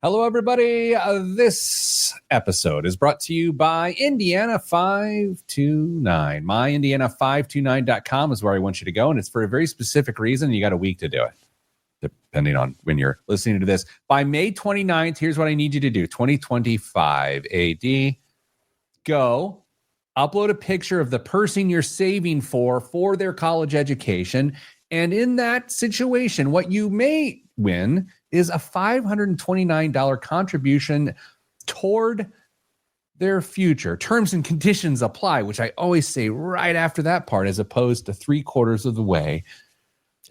Hello, everybody. This episode is brought to you by Indiana 529. MyIndiana529.com is where I want you to go, and it's for a very specific reason. You got a week to do it, depending on when you're listening to this. By May 29th, here's what I need you to do. 2025 AD. Go upload a picture of the person you're saving for their college education. And in that situation, what you may win is a $529 contribution toward their future. Terms and conditions apply, which I always say right after that part, as opposed to 3/4 of the way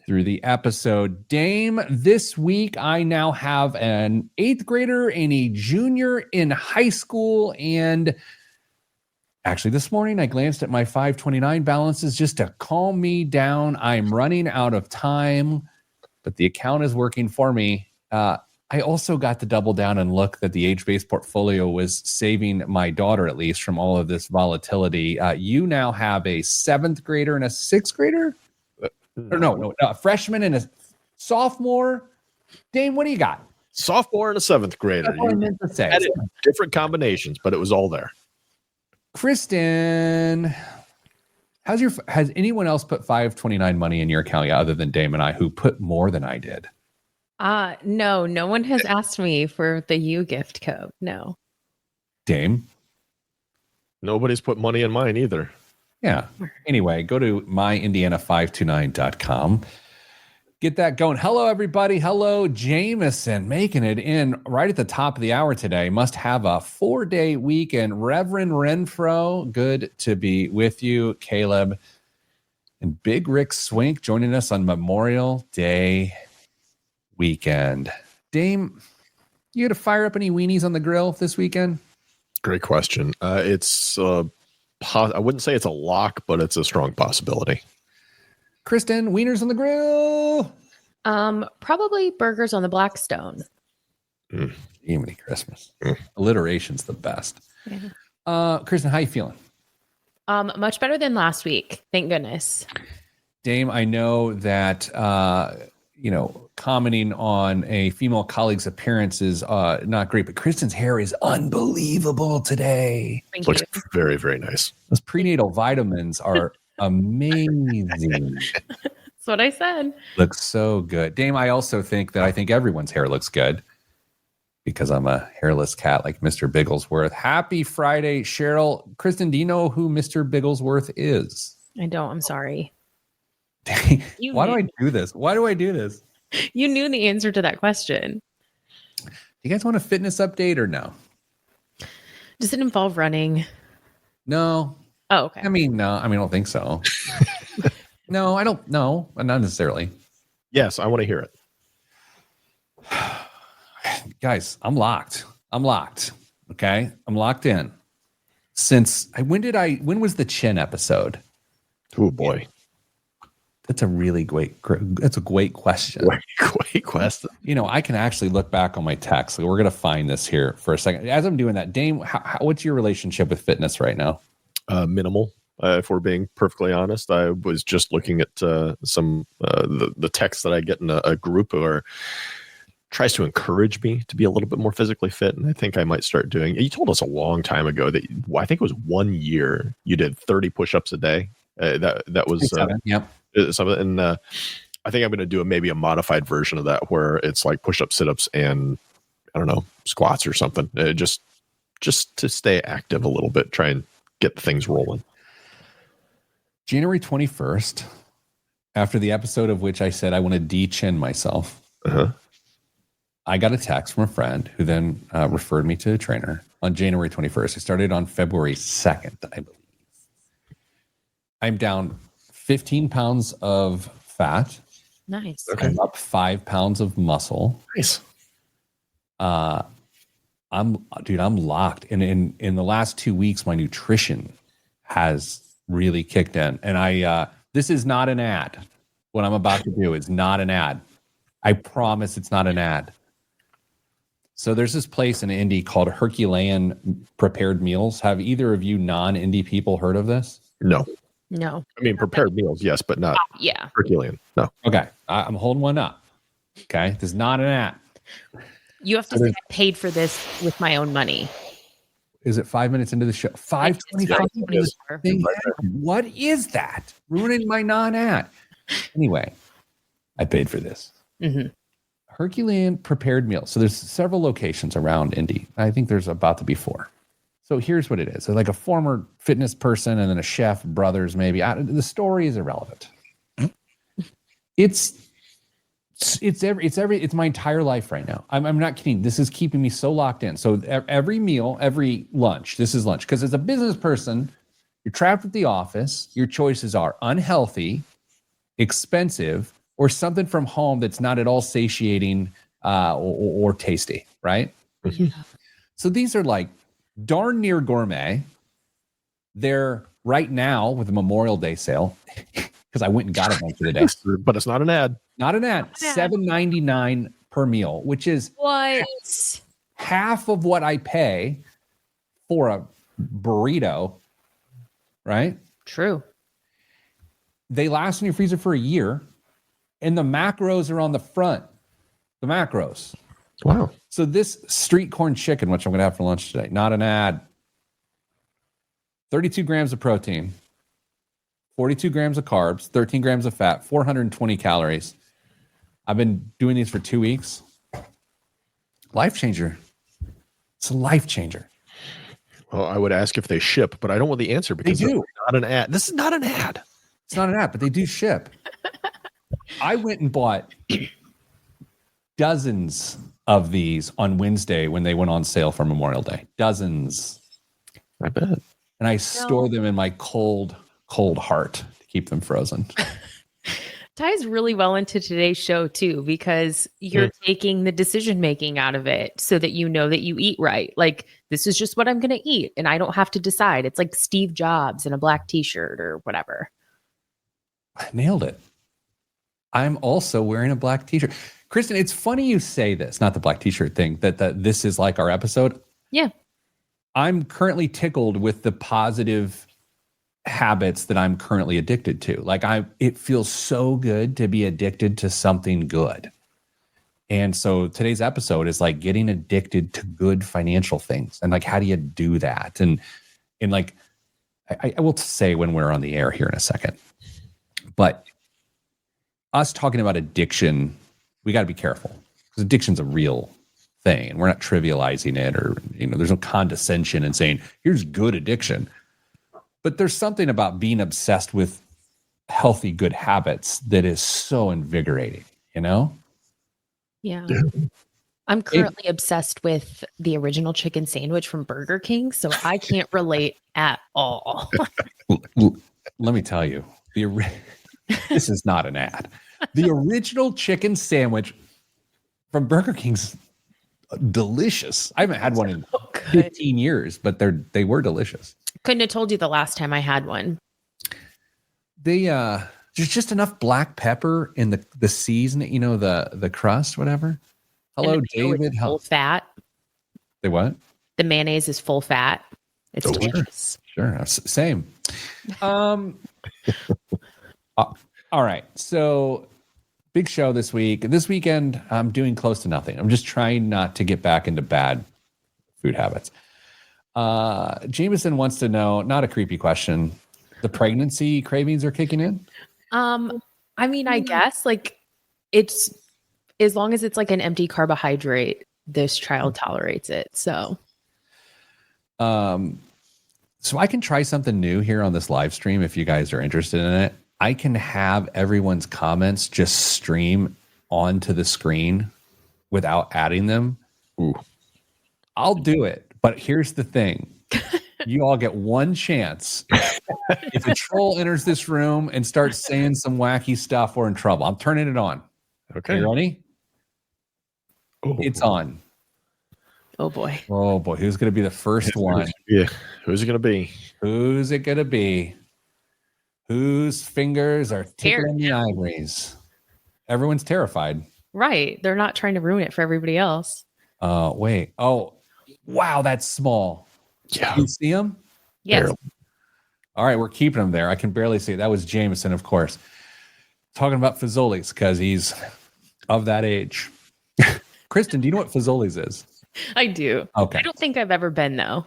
through the episode. Dame, this week I now have an 8th grader and a junior in high school. And actually, this morning I glanced at my 529 balances just to calm me down. I'm running out of time, but the account is working for me. I also got to double down and look that the age-based portfolio was saving my daughter, at least, from all of this volatility. You now have a 7th grader and a 6th grader? No, a freshman and a sophomore. Dame, what do you got? Sophomore and a 7th grader. That's what I meant to say. Had different combinations, but it was all there. Kristen, has anyone else put 529 money in your account other than Dame and I, who put more than I did? No one has asked me for the U gift code. No. Dame? Nobody's put money in mine either. Yeah. Anyway, go to myindiana529.com. Get that going. Hello, everybody. Hello, Jameson, making it in right at the top of the hour today. Must have a 4-day weekend. Reverend Renfro, good to be with you. Caleb and Big Rick Swink joining us on Memorial Day weekend. Dame, you had to fire up any weenies on the grill this weekend? Great question. It's I wouldn't say it's a lock, but it's a strong possibility. Kristen, wieners on the grill? Probably burgers on the Blackstone. Evening Christmas. Alliteration's the best. Yeah. Kristen, how you feeling? Much better than last week. Thank goodness. Dame, I know that commenting on a female colleague's appearance is not great, but Kristen's hair is unbelievable today. Thank Looks you. very, very nice. Those prenatal vitamins are amazing. That's what I said. Looks so good. Dame, I also think everyone's hair looks good because I'm a hairless cat like Mr. Bigglesworth. Happy Friday, Cheryl. Kristen, do you know who Mr. Bigglesworth is? I don't. I'm sorry. Why do I do this? You knew the answer to that question. Do you guys want a fitness update or no? Does it involve running? No. Oh, okay. I don't think so. No, I don't know. Not necessarily. Yes, I want to hear it. Guys, I'm locked. Okay. I'm locked in. When was the chin episode? Oh boy. That's a great question. Great question. I can actually look back on my text. We're going to find this here for a second. As I'm doing that, Dame, what's your relationship with fitness right now? Minimal. If we're being perfectly honest, I was just looking at some the text that I get in a group or tries to encourage me to be a little bit more physically fit, and I think I might start doing. You told us a long time ago that I think it was 1 year you did 30 push-ups a day. That was yep. Something, and I think I'm going to do maybe a modified version of that where it's like push-ups, sit-ups, and I don't know, squats or something. Just to stay active a little bit, try and get things rolling. January 21st, after the episode of which I said I want to de-chin myself, I got a text from a friend who then referred me to a trainer on January 21st. I started on February 2nd, I believe. I'm down 15 pounds of fat. Nice. Okay. I'm up 5 pounds of muscle. Nice. I'm locked. And in the last 2 weeks, my nutrition has really kicked in. And this is not an ad. What I'm about to do is not an ad. I promise it's not an ad. So there's this place in Indy called Herculean Prepared Meals. Have either of you non-Indy people heard of this? No. No. I mean, prepared meals, yes, but not Yeah. Herculean. No. Okay. I'm holding one up. Okay. This is not an ad. You have to say I paid for this with my own money. Is it 5 minutes into the show? 5:25. What is that? Ruining my non-ad. Anyway, I paid for this. Mm-hmm. Herculean prepared meals. So there's several locations around Indy. I think there's about to be 4. So here's what it is. So like a former fitness person and then a chef, brothers maybe. The story is irrelevant. It's my entire life right now. I'm not kidding. This is keeping me so locked in. So every meal, every lunch, this is lunch. Because as a business person, you're trapped at the office. Your choices are unhealthy, expensive, or something from home that's not at all satiating or tasty, right? Yeah. So these are like darn near gourmet. They're right now with the Memorial Day sale, because I went and got it for the day. But it's not an ad. Not an ad. $7.99 per meal, which is What? half of what I pay for a burrito, right? True. They last in your freezer for a year, and the macros are on the front. The macros. Wow. So this street corn chicken, which I'm going to have for lunch today, not an ad. 32 grams of protein, 42 grams of carbs, 13 grams of fat, 420 calories. I've been doing these for 2 weeks. Life changer. It's a life changer. Well, I would ask if they ship, but I don't want the answer because They do. it's not an ad. This is not an ad. It's not an app, but they do ship. I went and bought dozens of these on Wednesday when they went on sale for Memorial Day. Dozens. I bet. And I store them in my cold heart to keep them frozen. Ties really well into today's show too, because you're taking the decision making out of it so that you know that you eat right. Like, this is just what I'm going to eat, and I don't have to decide. It's like Steve Jobs in a black t-shirt or whatever. I nailed it. I'm also wearing a black t-shirt. Kristen, it's funny you say this, not the black t-shirt thing, that this is like our episode. Yeah. I'm currently tickled with the positive habits that I'm currently addicted to. Like it feels so good to be addicted to something good. And so today's episode is like getting addicted to good financial things. And like, how do you do that? And like, I will say when we're on the air here in a second, but us talking about addiction, we got to be careful because addiction's a real thing and we're not trivializing it or, there's no condescension in saying here's good addiction. But there's something about being obsessed with healthy, good habits that is so invigorating, Yeah. I'm currently obsessed with the original chicken sandwich from Burger King, so I can't relate at all. Let me tell you, this is not an ad. The original chicken sandwich from Burger King's delicious. I haven't had one in 15 years, but they were delicious. Couldn't have told you the last time I had one. There's just enough black pepper in the season, the crust, whatever. Hello, David. Full fat. They what? The mayonnaise is full fat. It's delicious. Sure. Same. All right. So big show this week. This weekend, I'm doing close to nothing. I'm just trying not to get back into bad food habits. Jameson wants to know, not a creepy question, the pregnancy cravings are kicking in? I mean, I guess like it's as long as it's like an empty carbohydrate, this child tolerates it. So I can try something new here on this live stream if you guys are interested in it. I can have everyone's comments just stream onto the screen without adding them. Ooh. I'll do it. But here's the thing. You all get one chance. If a troll enters this room and starts saying some wacky stuff, we're in trouble. I'm turning it on. Okay. You ready? Oh. It's on. Oh boy. Oh boy. Who's going to be the first one? Yeah. Who's it going to be? Who's it going to be? Whose fingers are tickling the ivories? Everyone's terrified. Right. They're not trying to ruin it for everybody else. Wait. Oh, wow. That's small. Yeah. You see him? Yes. Barely. All right. We're keeping him there. I can barely see it. That was Jameson, of course. Talking about Fazoli's because he's of that age. Kristen, do you know what Fazoli's is? I do. Okay. I don't think I've ever been, though.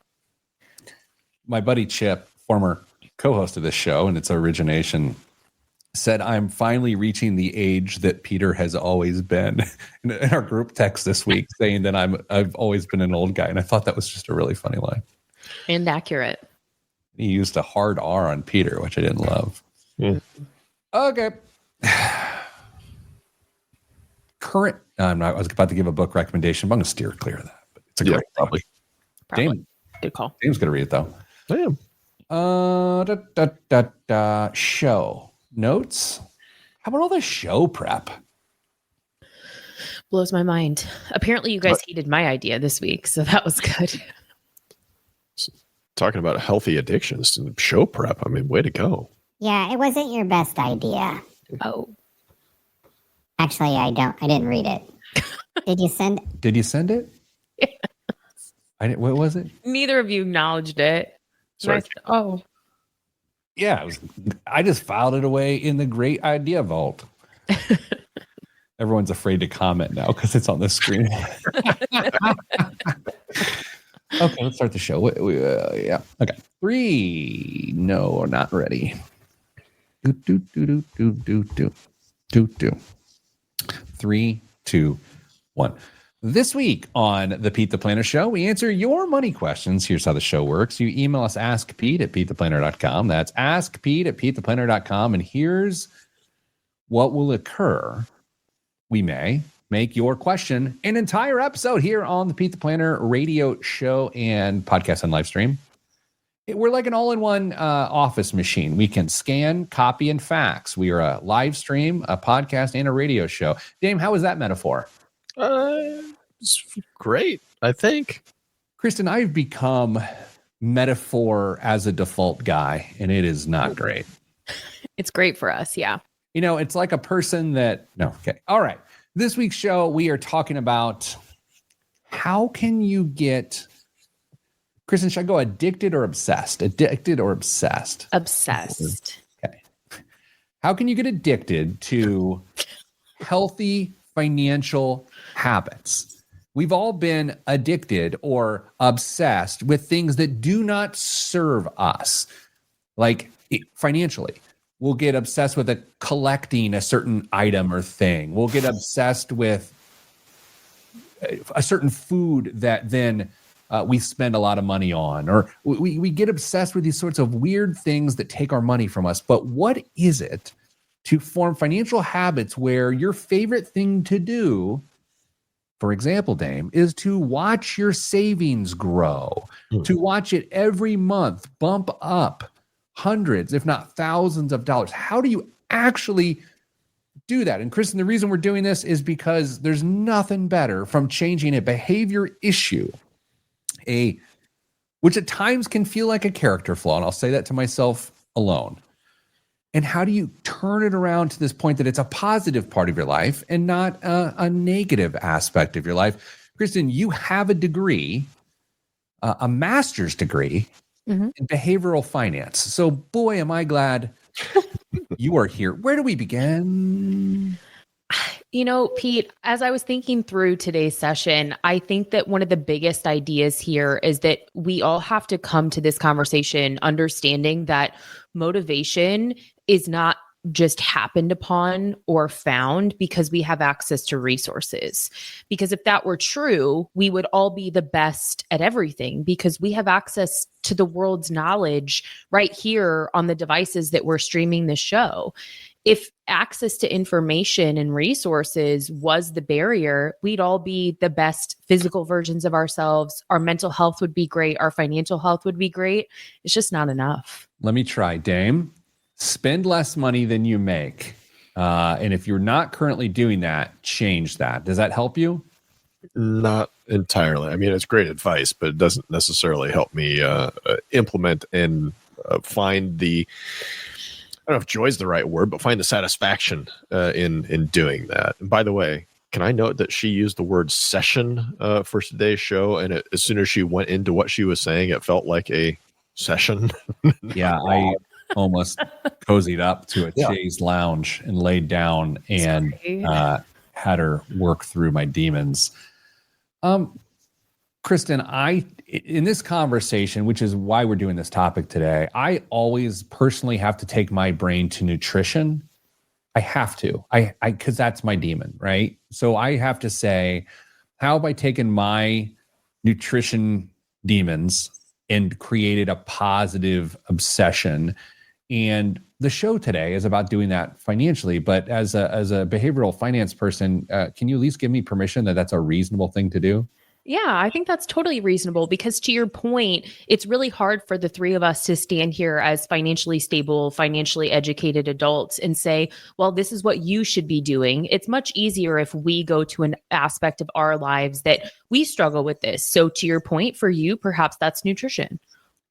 My buddy Chip, former co-host of this show and its origination, said, I'm finally reaching the age that Peter has always been in our group text this week, saying that I've always been an old guy. And I thought that was just a really funny line. And accurate. He used a hard R on Peter, which I didn't love. Mm. Okay. I was about to give a book recommendation, but I'm going to steer clear of that. But it's a great book. Probably. Good call. James going to read it, though. I am. Show notes. How about all the show prep? Blows my mind. Apparently, you guys hated my idea this week, so that was good. Talking about healthy addictions and show prep. I mean, way to go. Yeah, it wasn't your best idea. Oh. Actually, I didn't read it. Did you send it? Yes. What was it? Neither of you acknowledged it. Sorry. Oh. Yeah, I just filed it away in the great idea vault. Everyone's afraid to comment now because it's on the screen. Okay, let's start the show. Yeah. Okay. 3. No, we're not ready. Do. 3, 2, 1. This week on the Pete the Planner Show, we answer your money questions. Here's how the show works. You email us askpete@petetheplanner.com. That's askpete@petetheplanner.com. And here's what will occur. We may make your question an entire episode here on the Pete the Planner radio show and podcast and live stream. We're like an all-in-one office machine. We can scan, copy, and fax. We are a live stream, a podcast, and a radio show. Dame, how was that metaphor? It's great, I think. Kristen, I've become metaphor as a default guy, and it is not great. It's great for us, yeah. You know, it's like a person that... No, okay. All right. This week's show, we are talking about how can you get... Kristen, should I go addicted or obsessed? Addicted or obsessed? Obsessed. Okay. How can you get addicted to healthy financial habits? We've all been addicted or obsessed with things that do not serve us, like financially. We'll get obsessed with collecting a certain item or thing. We'll get obsessed with a certain food that then we spend a lot of money on, or we get obsessed with these sorts of weird things that take our money from us. But what is it to form financial habits where your favorite thing to do, for example, Dame, is to watch your savings grow, to watch it every month bump up hundreds, if not thousands of dollars? How do you actually do that? And Kristen, the reason we're doing this is because there's nothing better from changing a behavior issue, which at times can feel like a character flaw. And I'll say that to myself alone. And how do you turn it around to this point that it's a positive part of your life and not a negative aspect of your life? Kristen, you have a degree, a master's degree in behavioral finance. So boy, am I glad you are here. Where do we begin? You know, Pete, as I was thinking through today's session, I think that one of the biggest ideas here is that we all have to come to this conversation understanding that motivation is not just happened upon or found because we have access to resources. Because if that were true, we would all be the best at everything because we have access to the world's knowledge right here on the devices that we're streaming the show. If access to information and resources was the barrier, we'd all be the best physical versions of ourselves. Our mental health would be great. Our financial health would be great. It's just not enough. Let me try, Dame. Spend less money than you make. And if you're not currently doing that, change that. Does that help you? Not entirely. I mean, it's great advice, but it doesn't necessarily help me implement and find the... I don't know if joy is the right word, but find the satisfaction in doing that. And by the way, can I note that she used the word session for today's show? And as soon as she went into what she was saying, it felt like a session. Yeah, I almost cozied up to a chaise lounge and laid down and had her work through my demons. Kristen, in this conversation, which is why we're doing this topic today, I always personally have to take my brain to nutrition. I have to, because that's my demon, right? So I have to say, how have I taken my nutrition demons and created a positive obsession? And the show today is about doing that financially. But as a behavioral finance person, can you at least give me permission that that's a reasonable thing to do? Yeah, I think that's totally reasonable because to your point, it's really hard for the three of us to stand here as financially stable, financially educated adults and say, well, this is what you should be doing. It's much easier if we go to an aspect of our lives that we struggle with this. So to your point, for you, perhaps that's nutrition.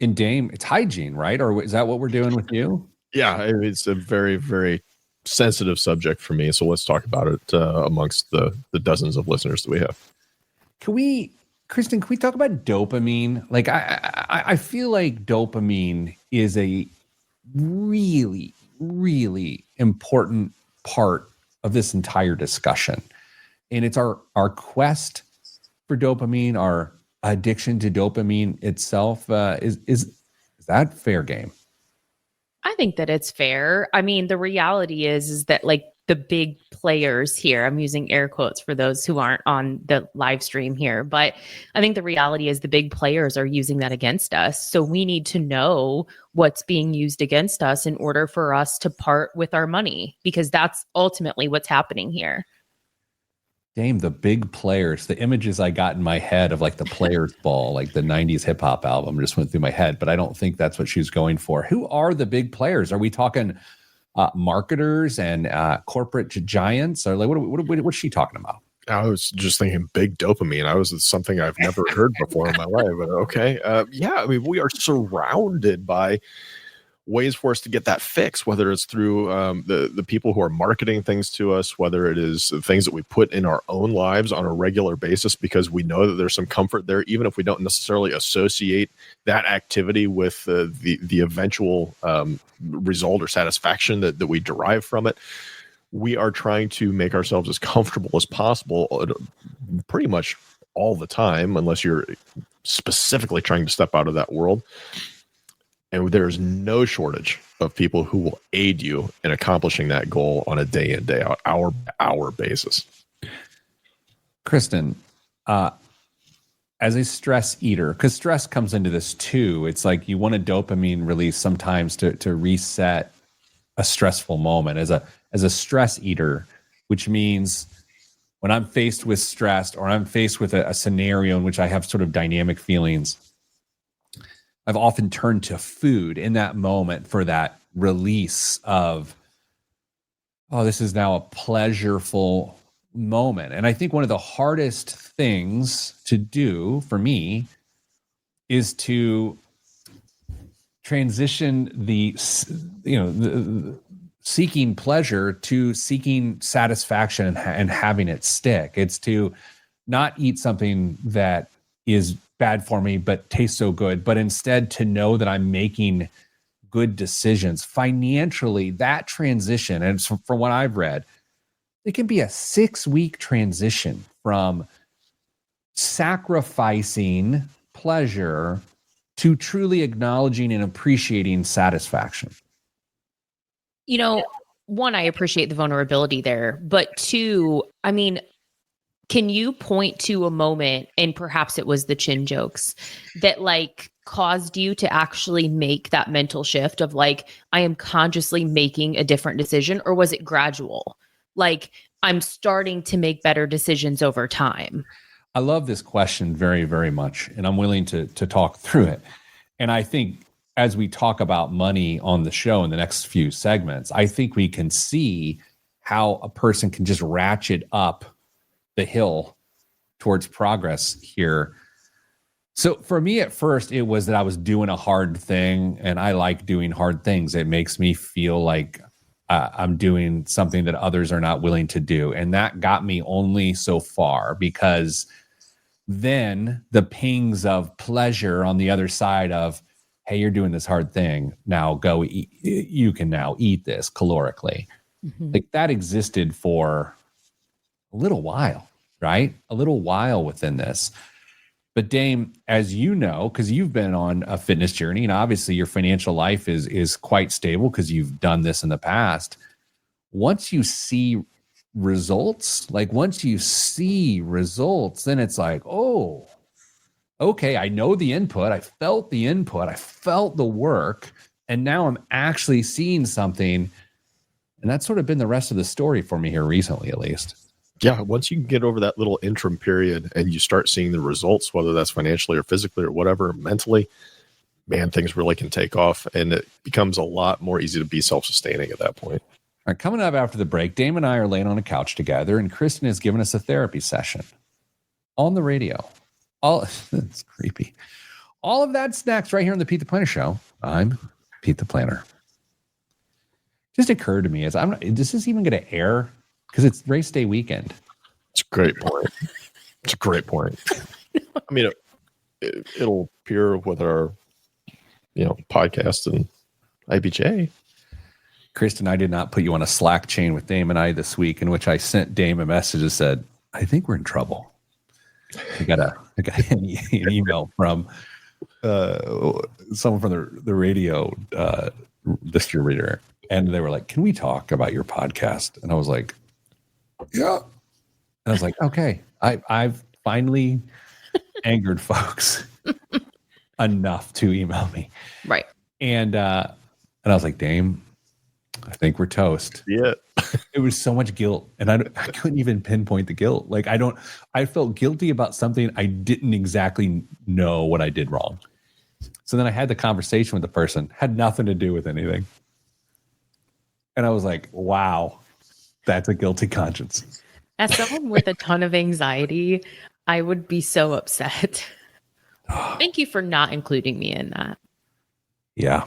And Dame, it's hygiene, right? Or is that what we're doing with you? Yeah, it's a very, very sensitive subject for me. So let's talk about it amongst the dozens of listeners that we have. Kristen, can we talk about dopamine? Like, I feel like dopamine is a really, really important part of this entire discussion. And it's our quest for dopamine, our addiction to dopamine itself. Is that fair game? I think that it's fair. I mean, the reality is that like the big players here, I'm using air quotes for those who aren't on the live stream here, but I think the reality is the big players are using that against us. So we need to know what's being used against us in order for us to part with our money, because that's ultimately what's happening here. Dame, the big players, the images I got in my head of like the Players Ball, like the 90s hip hop album just went through my head, but I don't think that's what she's going for. Who are the big players? Are we talking marketers and corporate giants? Or like, what's she talking about? I was just thinking big dopamine. It's something I've never heard before in my life. But okay. Yeah, I mean, we are surrounded by ways for us to get that fix, whether it's through the people who are marketing things to us, whether it is things that we put in our own lives on a regular basis, because we know that there's some comfort there, even if we don't necessarily associate that activity with the eventual result or satisfaction that we derive from it. We are trying to make ourselves as comfortable as possible pretty much all the time, unless you're specifically trying to step out of that world. And there's no shortage of people who will aid you in accomplishing that goal on a day in, day out, hour by hour basis. Kristen, as a stress eater, because stress comes into this too, it's like you want a dopamine release sometimes to reset a stressful moment. As a stress eater, which means when I'm faced with stress or I'm faced with a scenario in which I have sort of dynamic feelings, I've often turned to food in that moment for that release of, oh, this is now a pleasureful moment. And I think one of the hardest things to do for me is to transition the seeking pleasure to seeking satisfaction and having it stick. It's to not eat something that is bad for me but tastes so good, but instead to know that I'm making good decisions financially. That transition, and from what I've read, it can be a 6-week transition from sacrificing pleasure to truly acknowledging and appreciating satisfaction. You know, one, I appreciate the vulnerability there, but two, I mean, can you point to a moment, and perhaps it was the chin jokes, that like caused you to actually make that mental shift of like, I am consciously making a different decision? Or was it gradual? Like, I'm starting to make better decisions over time. I love this question very, very much, and I'm willing to talk through it. And I think as we talk about money on the show in the next few segments, I think we can see how a person can just ratchet up the hill towards progress here. So for me at first, it was that I was doing a hard thing, and I like doing hard things. It makes me feel like I'm doing something that others are not willing to do. And that got me only so far, because then the pings of pleasure on the other side of, hey, you're doing this hard thing. Now go eat. You can now eat this calorically. Mm-hmm. Like that existed for a little while, right? A little while within this. But Dame, as you know, because you've been on a fitness journey, and obviously your financial life is quite stable because you've done this in the past. Once you see results, then it's like, oh, okay, I know the input. I felt the input. I felt the work. And now I'm actually seeing something. And that's sort of been the rest of the story for me here recently, at least. Yeah, once you get over that little interim period and you start seeing the results, whether that's financially or physically or whatever, mentally, man, things really can take off. And it becomes a lot more easy to be self-sustaining at that point. All right, coming up after the break, Dame and I are laying on a couch together, and Kristen has given us a therapy session on the radio. It's creepy. All of that's next right here on the Pete the Planner Show. I'm Pete the Planner. Just occurred to me is is this even going to air? Because it's race day weekend. It's a great point. I mean, it'll appear with our, podcast and IBJ. Kristen, I did not put you on a Slack chain with Dame and I this week, in which I sent Dame a message that said, I think we're in trouble. I got an email from someone from the radio distributor, and they were like, can we talk about your podcast? And I was like, yeah. And I was like, okay, I've finally angered folks enough to email me. Right. And I was like, Dame, I think we're toast. Yeah. It was so much guilt, and I couldn't even pinpoint the guilt. Like I felt guilty about something I didn't exactly know what I did wrong. So then I had the conversation with the person, had nothing to do with anything. And I was like, wow, that's a guilty conscience. As someone with a ton of anxiety, I would be so upset. Thank you for not including me in that. Yeah.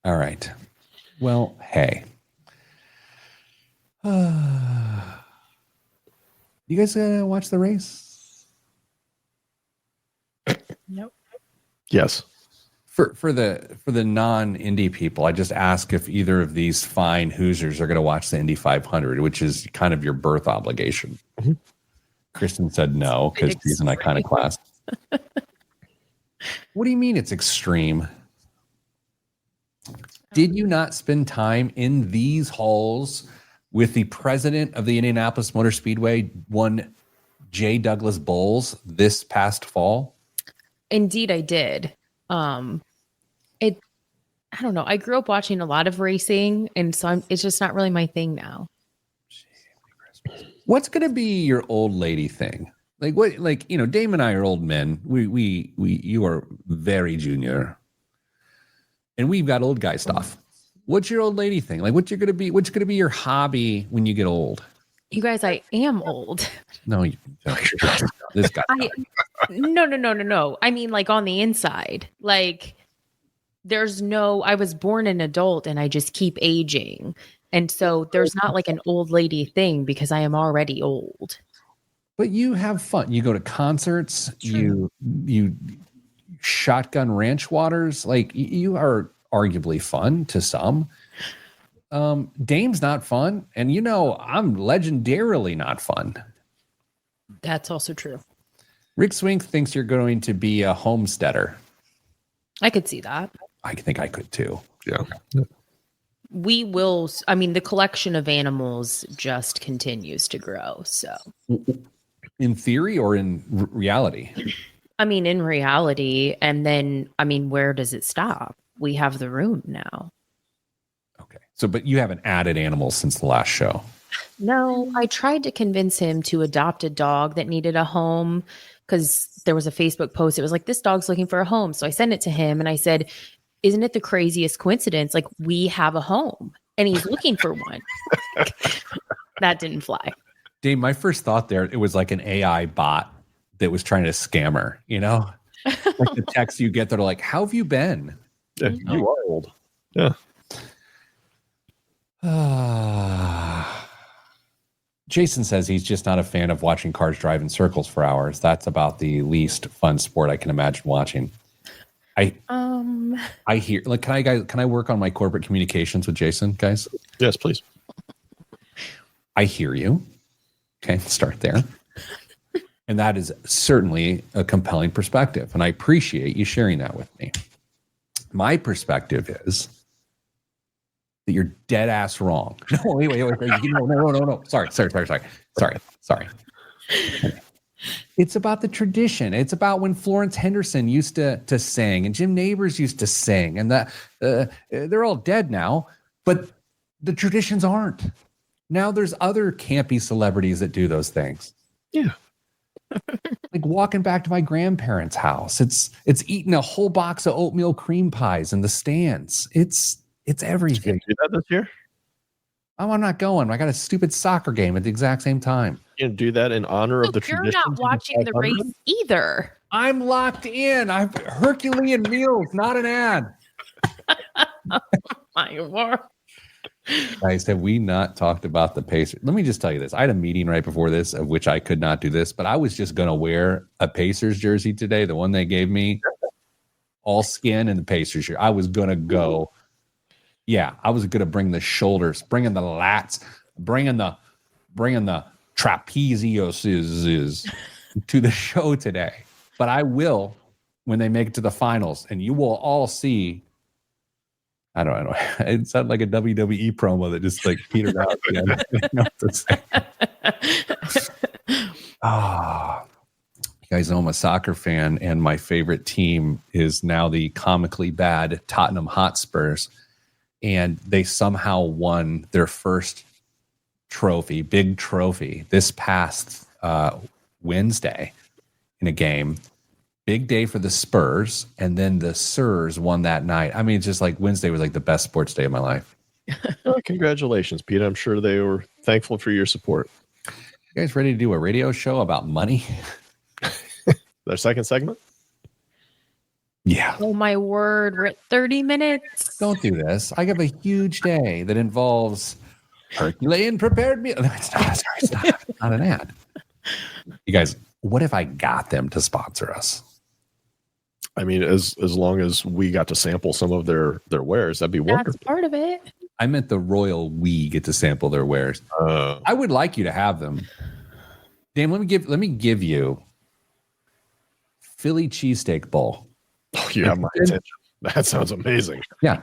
All right. Well, hey. You guys watch the race? Nope. Yes. For the non-Indy people, I just ask if either of these fine Hoosiers are going to watch the Indy 500, which is kind of your birth obligation. Mm-hmm. Kristen said no because she's an iconoclast. What do you mean it's extreme? Did you not spend time in these halls with the president of the Indianapolis Motor Speedway, one J. Douglas Bowles, this past fall? Indeed, I did. I don't know. I grew up watching a lot of racing, and so it's just not really my thing now. What's going to be your old lady thing? Like what? Like, Dame and I are old men. You are very junior, and we've got old guy stuff. What's your old lady thing? Like, what's going to be your hobby when you get old? You guys, I am old. No, this guy. No. I mean, like on the inside, like I was born an adult and I just keep aging. And so there's not like an old lady thing because I am already old. But you have fun. You go to concerts, you shotgun ranch waters. Like you are arguably fun to some. Dame's not fun. And I'm legendarily not fun. That's also true. Rick Swink thinks you're going to be a homesteader. I could see that. I think I could too. Yeah. We will. I mean, the collection of animals just continues to grow. So, in theory or in reality? I mean, in reality. And then, where does it stop? We have the room now. Okay. So, but you haven't added animals since the last show. No, I tried to convince him to adopt a dog that needed a home because there was a Facebook post. It was like, this dog's looking for a home. So I sent it to him and I said, isn't it the craziest coincidence? Like, we have a home and he's looking for one. That didn't fly. Dave, my first thought there, it was like an AI bot that was trying to scam her, like the texts you get that are like, how have you been? Yeah, you are old. Yeah. Jason says he's just not a fan of watching cars drive in circles for hours. That's about the least fun sport I can imagine watching. I hear, like, can I work on my corporate communications with Jason, guys? Yes, please. I hear you. Okay, start there. And that is certainly a compelling perspective. And I appreciate you sharing that with me. My perspective is that you're dead ass wrong. No, wait. No. Sorry. It's about the tradition. It's about when Florence Henderson used to sing and Jim Nabors used to sing, and they're all dead now, but the traditions aren't. Now there's other campy celebrities that do those things. Yeah. Like walking back to my grandparents' house. It's eating a whole box of oatmeal cream pies in the stands. It's everything. You gonna do that this year? Oh, I'm not going. I got a stupid soccer game at the exact same time. You gonna do that in honor of the You're tradition? not watching the race either. I'm locked in. I'm Herculean meals, not an ad. My word. Guys, have we not talked about the Pacers? Let me just tell you this. I had a meeting right before this of which I could not do this, but I was just going to wear a Pacers jersey today, the one they gave me, all skin and the Pacers jersey. I was going to go. Yeah, I was going to bring the shoulders, bringing the lats, bringing the trapeziuses to the show today. But I will when they make it to the finals, and you will all see. I don't know. It sounded like a WWE promo that just like petered out. You guys know I'm a soccer fan, and my favorite team is now the comically bad Tottenham Hotspurs. And they somehow won their first trophy, big trophy, this past Wednesday in a game. Big day for the Spurs, and then the Sirs won that night. I mean, it's just like Wednesday was like the best sports day of my life. Well, congratulations, Pete. I'm sure they were thankful for your support. You guys ready to do a radio show about money? Their second segment? Yeah. Oh, my word. We're at 30 minutes. Don't do this. I have a huge day that involves Herculean prepared meal. No, it's not. Sorry, it's not an ad. You guys, what if I got them to sponsor us? I mean, as long as we got to sample some of their wares, that'd be wonderful. That's part of it. I meant the royal we get to sample their wares. I would like you to have them. Dan, let me give you Philly cheesesteak bowl. Oh, you have my attention. That sounds amazing. Yeah.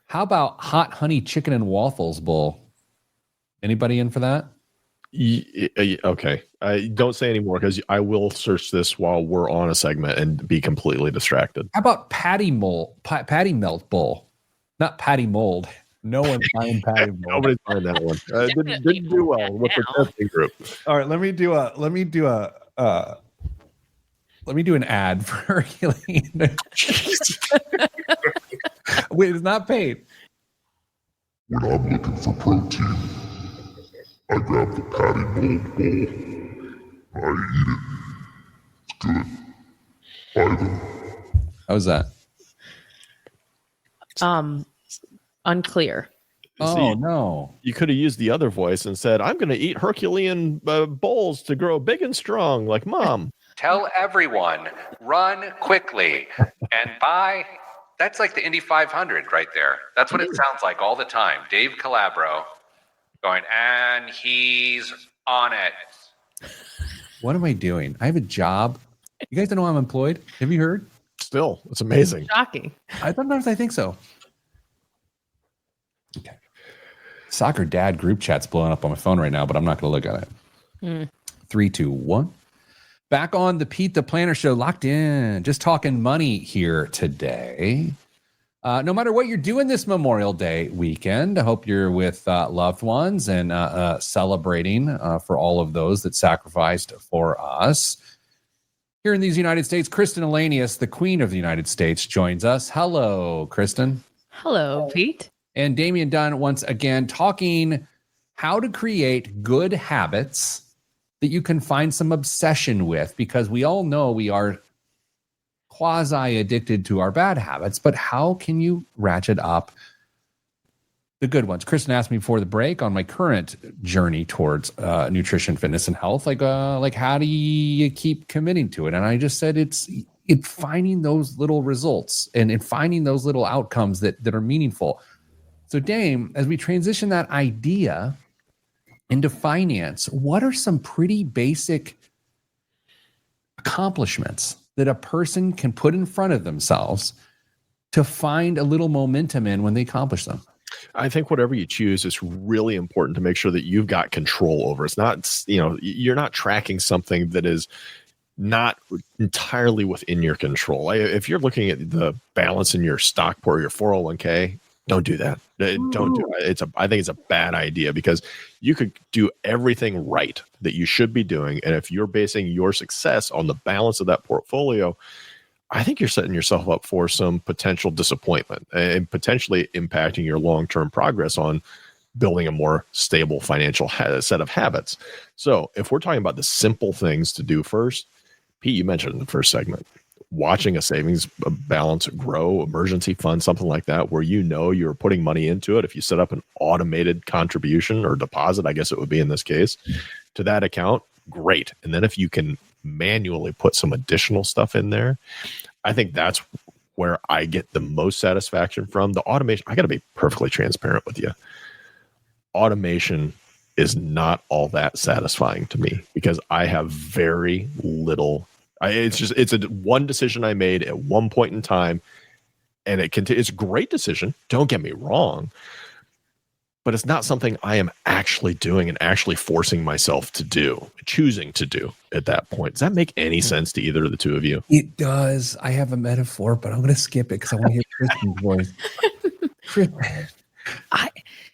How about hot honey chicken and waffles bowl? Anybody in for that? Okay. Don't say anymore because I will search this while we're on a segment and be completely distracted. How about patty melt bowl? Not patty mold. No one's buying patty mold. Nobody's buying that one. Didn't do well with the testing group. All right, let me do an ad for Herculean. Wait, it's not paid. When I'm looking for protein, I grab the patty mold bowl. I eat it. It's good. Buy them. How's that? Unclear. Oh, See, no. You could have used the other voice and said, I'm going to eat Herculean bowls to grow big and strong like Mom. Tell everyone, run quickly and buy. That's like the Indy 500 right there. That's what it sounds like all the time. Dave Calabro going, and he's on it. What am I doing? I have a job. You guys don't know I'm employed? Have you heard? Still, it's amazing. Shocking. Sometimes I think so. Okay. Soccer dad group chat's blowing up on my phone right now, but I'm not going to look at it. 3, 2, 1. Back on the Pete the Planner Show, locked in, just talking money here today. No matter what you're doing this Memorial Day weekend, I hope you're with loved ones and celebrating for all of those that sacrificed for us. Here in these United States, Kristen Elanius, the Queen of the United States, joins us. Hello, Kristen. Hello, Pete. And Damian Dunn once again talking how to create good habits that you can find some obsession with, because we all know we are quasi addicted to our bad habits, but how can you ratchet up the good ones? Kristen asked me before the break on my current journey towards nutrition, fitness, and health, like how do you keep committing to it? And I just said, it's finding those little results and finding those little outcomes that are meaningful. So Dame, as we transition that idea into finance, what are some pretty basic accomplishments that a person can put in front of themselves to find a little momentum in when they accomplish them? I think whatever you choose is really important to make sure that you've got control over. It's not, you're not tracking something that is not entirely within your control. If you're looking at the balance in your stock or your 401k, don't do that. Don't do it. I think it's a bad idea, because you could do everything right that you should be doing. And if you're basing your success on the balance of that portfolio, I think you're setting yourself up for some potential disappointment and potentially impacting your long-term progress on building a more stable financial set of habits. So if we're talking about the simple things to do first, Pete, you mentioned in the first segment, watching a savings balance grow, emergency fund, something like that, where you're putting money into it. If you set up an automated contribution or deposit, I guess it would be in this case, to that account, great. And then if you can manually put some additional stuff in there, I think that's where I get the most satisfaction from. The automation, I got to be perfectly transparent with you. Automation is not all that satisfying to me, because I have very little. It's a one decision I made at one point in time, and it's a great decision. Don't get me wrong, but it's not something I am actually doing and actually forcing myself to do, choosing to do at that point. Does that make any sense to either of the two of you? It does. I have a metaphor, but I'm going to skip it because I want to hear Kristen's voice. Kristen.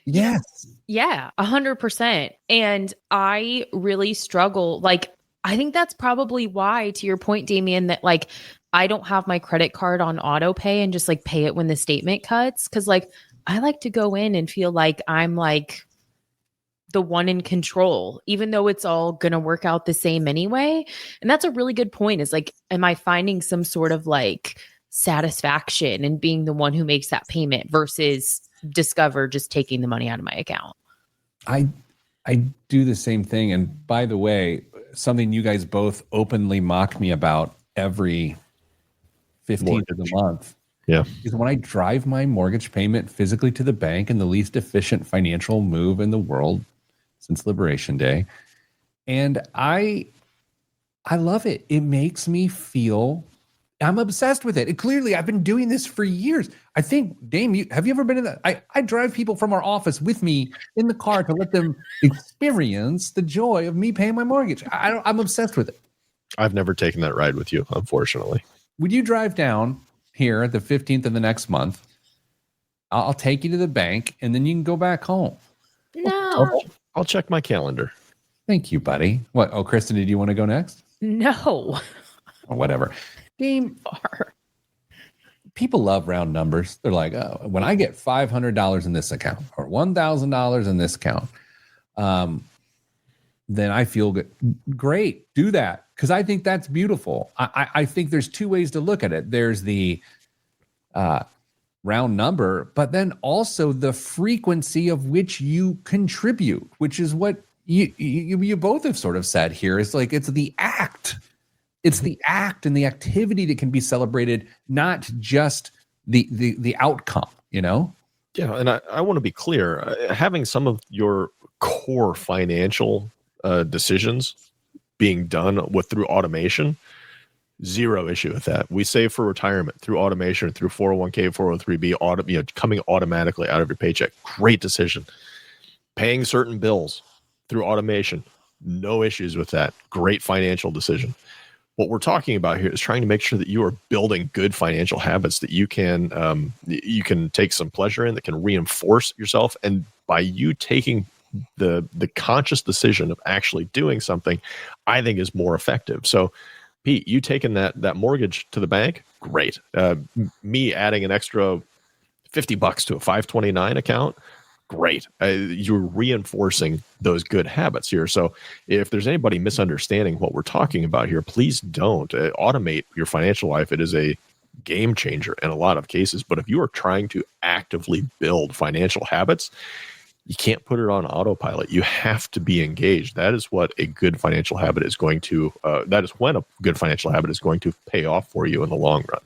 Yes. Yeah, 100%. And I really struggle. Like, I think that's probably why, to your point, Damien, that like I don't have my credit card on auto pay and just like pay it when the statement cuts. Cause like I like to go in and feel like I'm like the one in control, even though it's all going to work out the same anyway. And that's a really good point, is like, am I finding some sort of like satisfaction in being the one who makes that payment versus Discover just taking the money out of my account? I do the same thing. And by the way, something you guys both openly mock me about every 15th of the month. Yeah. Is when I drive my mortgage payment physically to the bank, in the least efficient financial move in the world since Liberation Day. And I love it. It makes me feel, I'm obsessed with it. And clearly, I've been doing this for years. I think, Dame, have you ever been in that? I drive people from our office with me in the car to let them experience the joy of me paying my mortgage. I'm obsessed with it. I've never taken that ride with you, unfortunately. Would you drive down here at the 15th of the next month? I'll take you to the bank, and then you can go back home. No. I'll check my calendar. Thank you, buddy. What? Oh, Kristen, did you want to go next? No. Or whatever. Dame, people love round numbers. They're like, oh, when I get $500 in this account or $1,000 in this account, then I feel good. Great, do that, because I think that's beautiful. I think there's two ways to look at it. There's the round number, but then also the frequency of which you contribute, which is what you both have sort of said here. It's like, it's the act. It's the act and the activity that can be celebrated, not just the outcome, you know? Yeah, and I want to be clear. Having some of your core financial decisions being done through automation, zero issue with that. We save for retirement through automation, through 401k, 403b, coming automatically out of your paycheck. Great decision. Paying certain bills through automation, no issues with that. Great financial decision. What we're talking about here is trying to make sure that you are building good financial habits that you can take some pleasure in, that can reinforce yourself. And by you taking the conscious decision of actually doing something, I think is more effective. So, Pete, you taking that mortgage to the bank, great. Me adding an extra $50 to a 529 account, great. You're reinforcing those good habits here. So if there's anybody misunderstanding what we're talking about here, please don't automate your financial life. It is a game changer in a lot of cases. But if you are trying to actively build financial habits, you can't put it on autopilot. You have to be engaged. That is what a good financial habit is going to, that is when a good financial habit is going to pay off for you in the long run.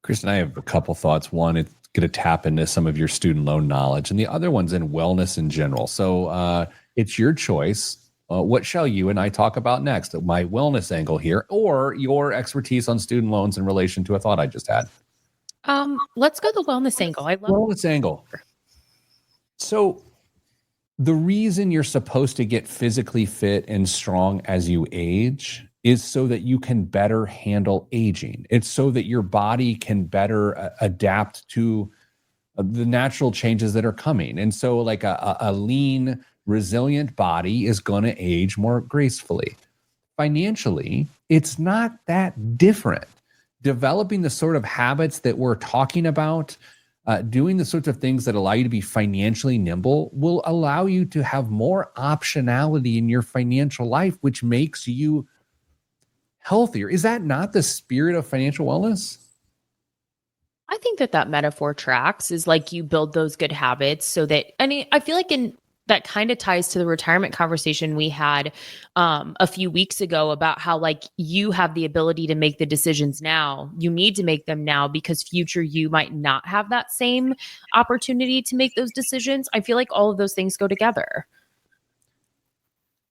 Kristen, I have a couple thoughts. One, it's going to tap into some of your student loan knowledge, and the other one's in wellness in general. So it's your choice. What shall you and I talk about next? My wellness angle here, or your expertise on student loans in relation to a thought I just had? Let's go the wellness angle. I love wellness angle. So the reason you're supposed to get physically fit and strong as you age is so that you can better handle aging. It's so that your body can better adapt to the natural changes that are coming. And so like a lean, resilient body is going to age more gracefully. Financially, it's not that different. Developing the sort of habits that we're talking about, doing the sorts of things that allow you to be financially nimble will allow you to have more optionality in your financial life, which makes you healthier. Is that not the spirit of financial wellness? I think that metaphor tracks, is like you build those good habits so that, I mean, I feel like that kind of ties to the retirement conversation we had a few weeks ago about how like you have the ability to make the decisions now. You need to make them now because future you might not have that same opportunity to make those decisions. I feel like all of those things go together.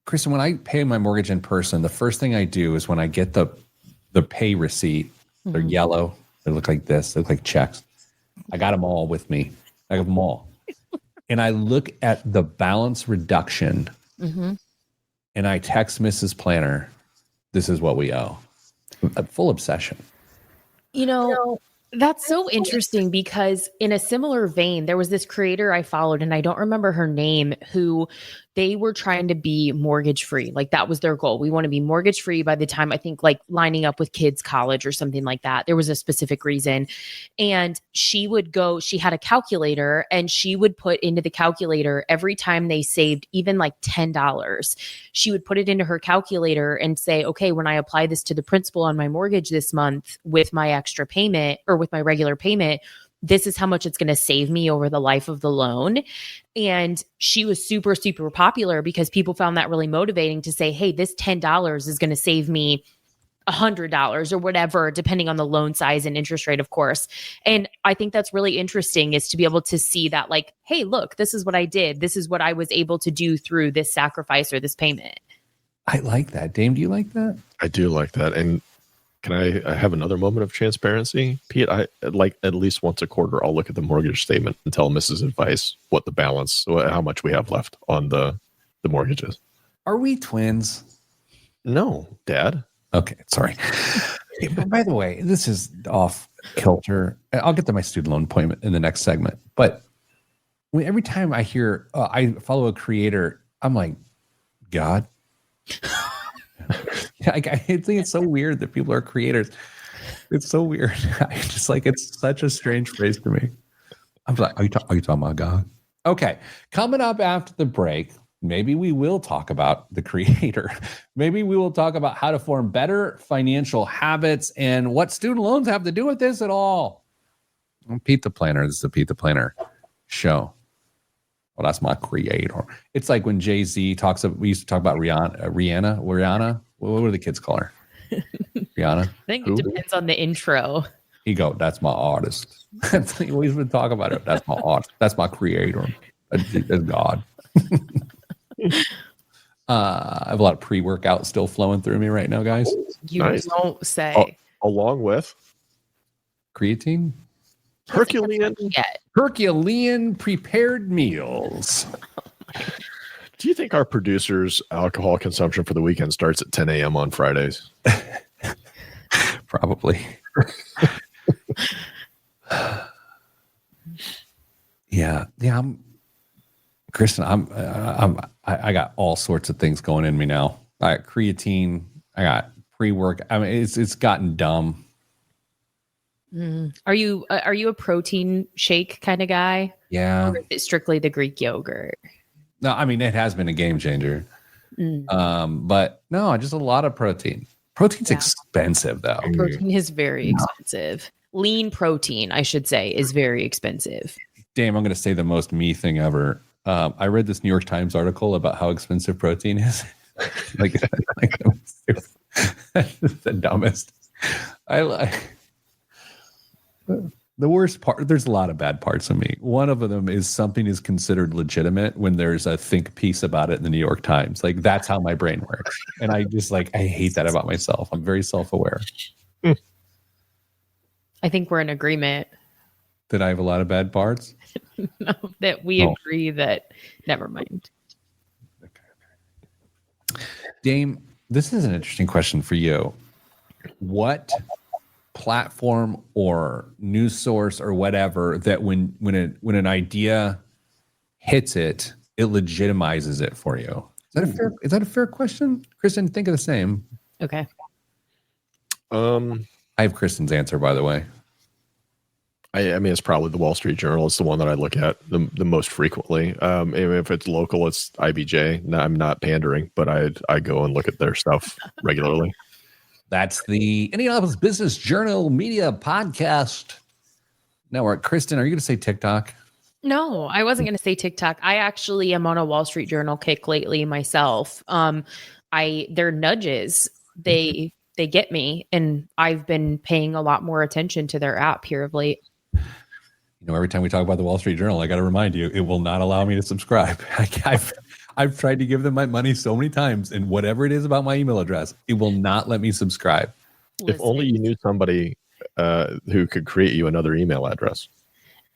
Kristen, when I pay my mortgage in person, the first thing I do is when I get the pay receipt, they're yellow, they look like this, they look like checks. I got them all with me. I have them all. And I look at the balance reduction and I text Mrs. Planner, this is what we owe. A full obsession. You know, that's so interesting because in a similar vein, there was this creator I followed and I don't remember her name, who they were trying to be mortgage free. Like that was their goal. We want to be mortgage free by the time, I think, like lining up with kids' college or something like that. There was a specific reason. And she had a calculator and she would put into the calculator every time they saved even like $10. She would put it into her calculator and say, okay, when I apply this to the principal on my mortgage this month with my extra payment or with my regular payment, this is how much it's going to save me over the life of the loan. And she was super, super popular because people found that really motivating to say, hey, this $10 is going to save me $100 or whatever, depending on the loan size and interest rate, of course. And I think that's really interesting, is to be able to see that like, hey, look, this is what I did. This is what I was able to do through this sacrifice or this payment. I like that. Dame, do you like that? I do like that. And can I have another moment of transparency, Pete? I like at least once a quarter, I'll look at the mortgage statement and tell Mrs. Advice what the balance, how much we have left on the mortgages. Are we twins? No, Dad. Okay, sorry. But by the way, this is off kilter. I'll get to my student loan appointment in the next segment. But every time I hear, I follow a creator, I'm like, God. I think it's so weird that people are creators. It's so weird. I just like, it's such a strange phrase to me. I'm like, are you talking about God? Okay. Coming up after the break, maybe we will talk about the creator. Maybe we will talk about how to form better financial habits and what student loans have to do with this at all. I'm Pete the Planner. This is the Pete the Planner show. Well, that's my creator. It's like when Jay-Z talks about, we used to talk about Rihanna. What do the kids call her? Rihanna? I think it depends on the intro. He go, that's my artist. We've been talking about it. That's my art. That's my creator. That's God. I have a lot of pre-workout still flowing through me right now, guys. You don't say. Along with Creatine? Herculean prepared meals. Do you think our producer's alcohol consumption for the weekend starts at 10 a.m. on Fridays? Probably. Yeah. Kristen, I got all sorts of things going in me now. I got creatine. I got pre-work. I mean, it's gotten dumb. Are you a protein shake kind of guy? Yeah. Or is it strictly the Greek yogurt? No, I mean, it has been a game changer. But no, just a lot of protein. Protein's expensive, though. Protein is very expensive. Lean protein, I should say, is very expensive. Damn, I'm going to say the most me thing ever. I read this New York Times article about how expensive protein is. like the dumbest. I like the worst part. There's a lot of bad parts of me. One of them is something is considered legitimate when there's a think piece about it in the New York Times. Like that's how my brain works, and I just I hate that about myself. I'm very self-aware. I think we're in agreement. That I have a lot of bad parts? No, that we agree that, never mind. Okay. Dame, this is an interesting question for you. What platform or news source or whatever that when an idea hits it, it legitimizes it for you? Is that a fair question? Kristen, think of the same. Okay. I have Kristen's answer, by the way. I mean, it's probably the Wall Street Journal. It's the one that I look at the most frequently. If it's local, it's IBJ. No, I'm not pandering, but I go and look at their stuff regularly. That's the Indianapolis Business Journal Media Podcast Network. Kristen, are you going to say TikTok? No, I wasn't going to say TikTok. I actually am on a Wall Street Journal kick lately myself. Their nudges, they get me, and I've been paying a lot more attention to their app here of late. You know, every time we talk about the Wall Street Journal, I got to remind you, it will not allow me to subscribe. I've tried to give them my money so many times, and whatever it is about my email address, it will not let me subscribe. If only you knew somebody who could create you another email address.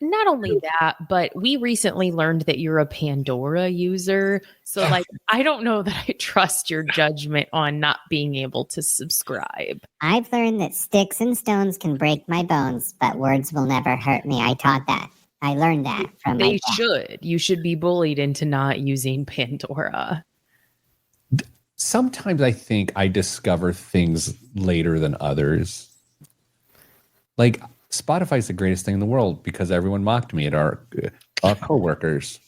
Not only that, but we recently learned that you're a Pandora user. So I don't know that I trust your judgment on not being able to subscribe. I've learned that sticks and stones can break my bones, but words will never hurt me. I taught that. I learned that from my dad. You should be bullied into not using Pandora. Sometimes I think I discover things later than others. Like Spotify is the greatest thing in the world because everyone mocked me at our coworkers.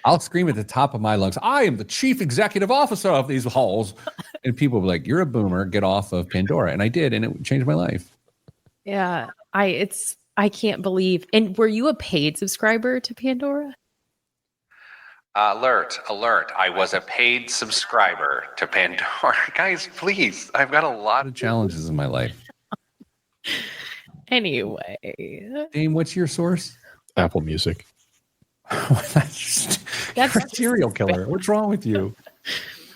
I'll scream at the top of my lungs, I am the chief executive officer of these halls. And people will be like, you're a boomer, get off of Pandora. And I did, and it changed my life. Yeah, I can't believe. And were you a paid subscriber to Pandora? Alert. I was a paid subscriber to Pandora. Guys, please. I've got a lot of challenges in my life. Anyway. Dame, what's your source? Apple Music. That's a serial killer. What's wrong with you?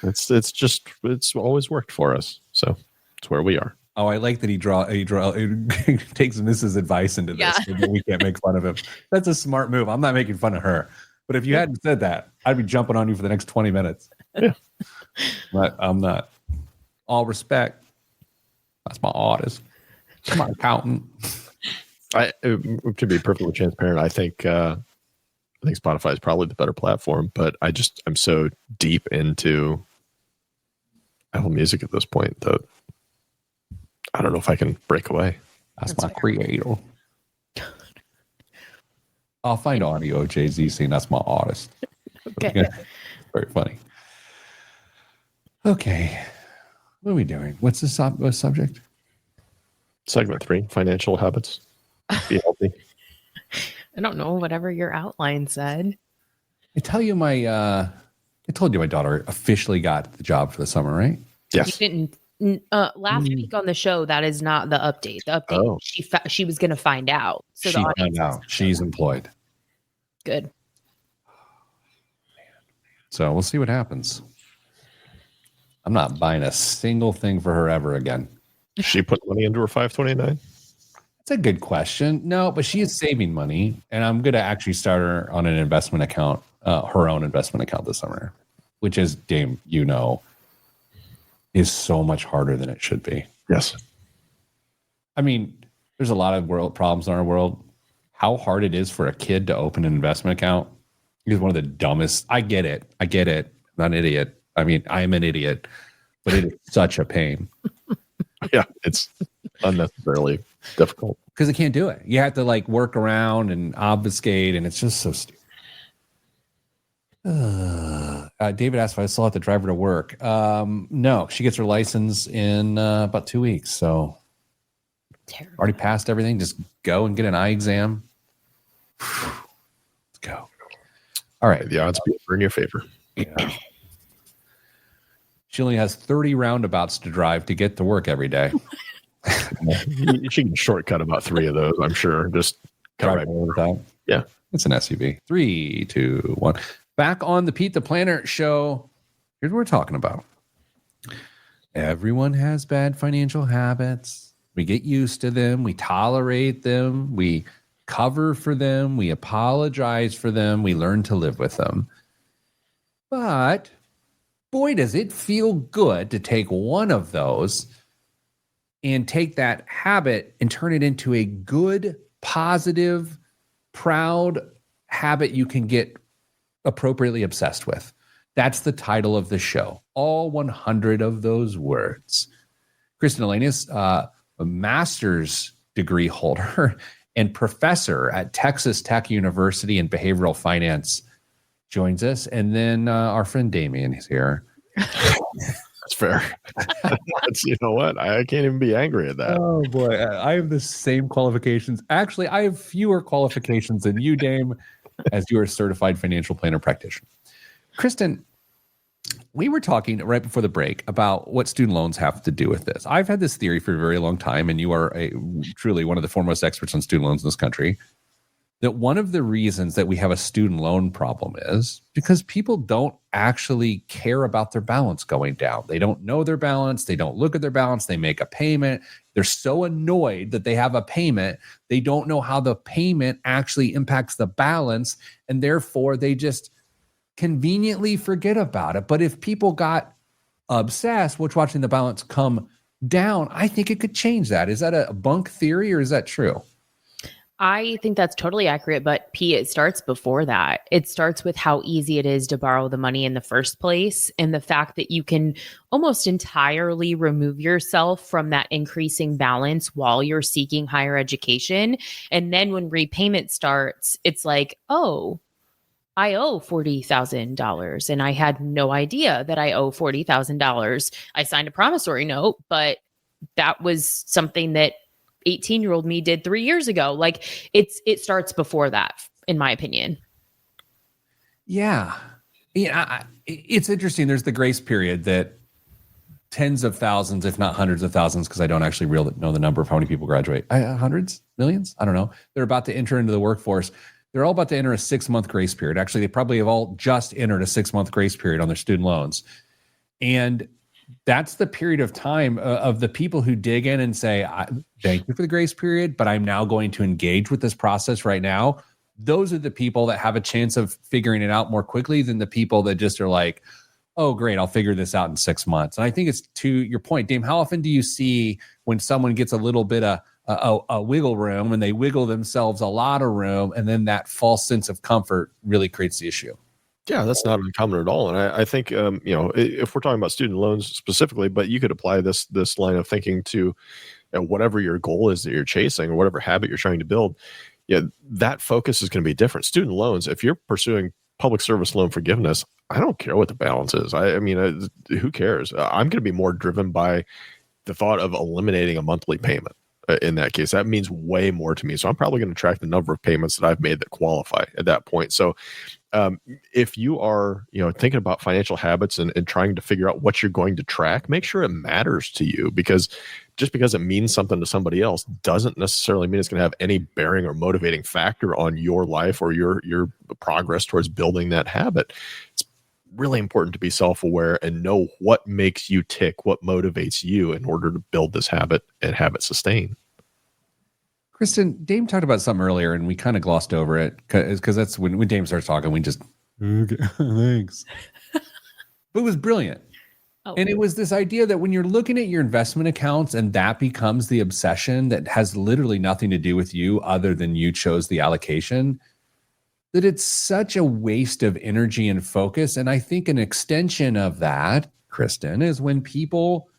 It's always worked for us. So it's where we are. Oh, I like that he takes Mrs. advice into this so that we can't make fun of him. That's a smart move. I'm not making fun of her. But if you hadn't said that, I'd be jumping on you for the next 20 minutes. Yeah. But I'm not. All respect. That's my artist. My accountant. To be perfectly transparent, I think Spotify is probably the better platform, but I'm so deep into Apple Music at this point that I don't know if I can break away. That's my creator. I'll find audio of Jay-Z saying that's my artist. Okay. Very funny. Okay. What are we doing? What's the subject? Segment 3, financial habits. Be healthy. I don't know, whatever your outline said. I told you my daughter officially got the job for the summer, right? Yes. You didn't. Last week on the show, that is not the update. The update, she was going to find out. So she found out. She's employed. Good. So we'll see what happens. I'm not buying a single thing for her ever again. She put money into her 529? That's a good question. No, but she is saving money, and I'm going to actually start her on an investment account, her own investment account this summer, which is, Dame, is so much harder than it should be. Yes. I mean, there's a lot of world problems in our world. How hard it is for a kid to open an investment account is one of the dumbest. I get it. I'm not an idiot. I mean, I am an idiot, but it is such a pain. Yeah, it's unnecessarily difficult. Because they can't do it. You have to work around and obfuscate, and it's just so stupid. David asked if I still have to drive her to work. No, she gets her license in about 2 weeks. So terrible. Already passed everything. Just go and get an eye exam. Let's go. All right. The odds are in your favor. Yeah. She only has 30 roundabouts to drive to get to work every day. She can shortcut about 3 of those, I'm sure. Just cut right over that. Yeah. It's an SUV. 3, 2, 1. Back on the Pete the Planner show. Here's what we're talking about. Everyone has bad financial habits. We get used to them. We tolerate them. We cover for them. We apologize for them. We learn to live with them. But boy, does it feel good to take one of those and take that habit and turn it into a good, positive, proud habit you can get appropriately obsessed with. That's the title of the show. All 100 of those words. Kristen Elenius, a master's degree holder and professor at Texas Tech University in behavioral finance, joins us. And then our friend Damien is here. That's fair. You know what? I can't even be angry at that. Oh, boy. I have the same qualifications. Actually, I have fewer qualifications than you, Dame, as you are a certified financial planner practitioner. Kristen, we were talking right before the break about what student loans have to do with this. I've had this theory for a very long time, and you are truly one of the foremost experts on student loans in this country, that one of the reasons that we have a student loan problem is because people don't actually care about their balance going down. They don't know their balance. They don't look at their balance. They make a payment. They're so annoyed that they have a payment. They don't know how the payment actually impacts the balance, and therefore they just conveniently forget about it. But if people got obsessed with watching the balance come down, I think it could change that. Is that a bunk theory or is that true? I think that's totally accurate, but P, it starts before that. It starts with how easy it is to borrow the money in the first place, and the fact that you can almost entirely remove yourself from that increasing balance while you're seeking higher education. And then when repayment starts, it's like, oh, I owe $40,000 and I had no idea that I owe $40,000. I signed a promissory note, but that was something that 18-year-old me did 3 years ago. Like it starts before that, in my opinion. Yeah. It's interesting. There's the grace period that tens of thousands, if not hundreds of thousands, because I don't actually know the number of how many people graduate. Hundreds, millions? I don't know. They're about to enter into the workforce. They're all about to enter a 6-month grace period. Actually, they probably have all just entered a 6-month grace period on their student loans. And that's the period of time of the people who dig in and say, thank you for the grace period, but I'm now going to engage with this process right now. Those are the people that have a chance of figuring it out more quickly than the people that just are like, oh, great, I'll figure this out in 6 months. And I think it's to your point, Dame, how often do you see when someone gets a little bit of a wiggle room and they wiggle themselves a lot of room, and then that false sense of comfort really creates the issue? Yeah, that's not uncommon at all. And I think, if we're talking about student loans specifically, but you could apply this line of thinking to whatever your goal is that you're chasing or whatever habit you're trying to build. Yeah, that focus is going to be different. Student loans, if you're pursuing public service loan forgiveness, I don't care what the balance is. I mean, who cares? I'm going to be more driven by the thought of eliminating a monthly payment. In that case, that means way more to me. So I'm probably going to track the number of payments that I've made that qualify at that point. So if you are, thinking about financial habits and trying to figure out what you're going to track, make sure it matters to you, because just because it means something to somebody else doesn't necessarily mean it's going to have any bearing or motivating factor on your life or your progress towards building that habit. It's really important to be self-aware and know what makes you tick, what motivates you in order to build this habit and have it sustain. Kristen, Dame talked about something earlier and we kind of glossed over it because that's when Dame starts talking, we just, okay, thanks. But it was brilliant. Oh. And it was this idea that when you're looking at your investment accounts and that becomes the obsession that has literally nothing to do with you other than you chose the allocation, that it's such a waste of energy and focus. And I think an extension of that, Kristen, is when people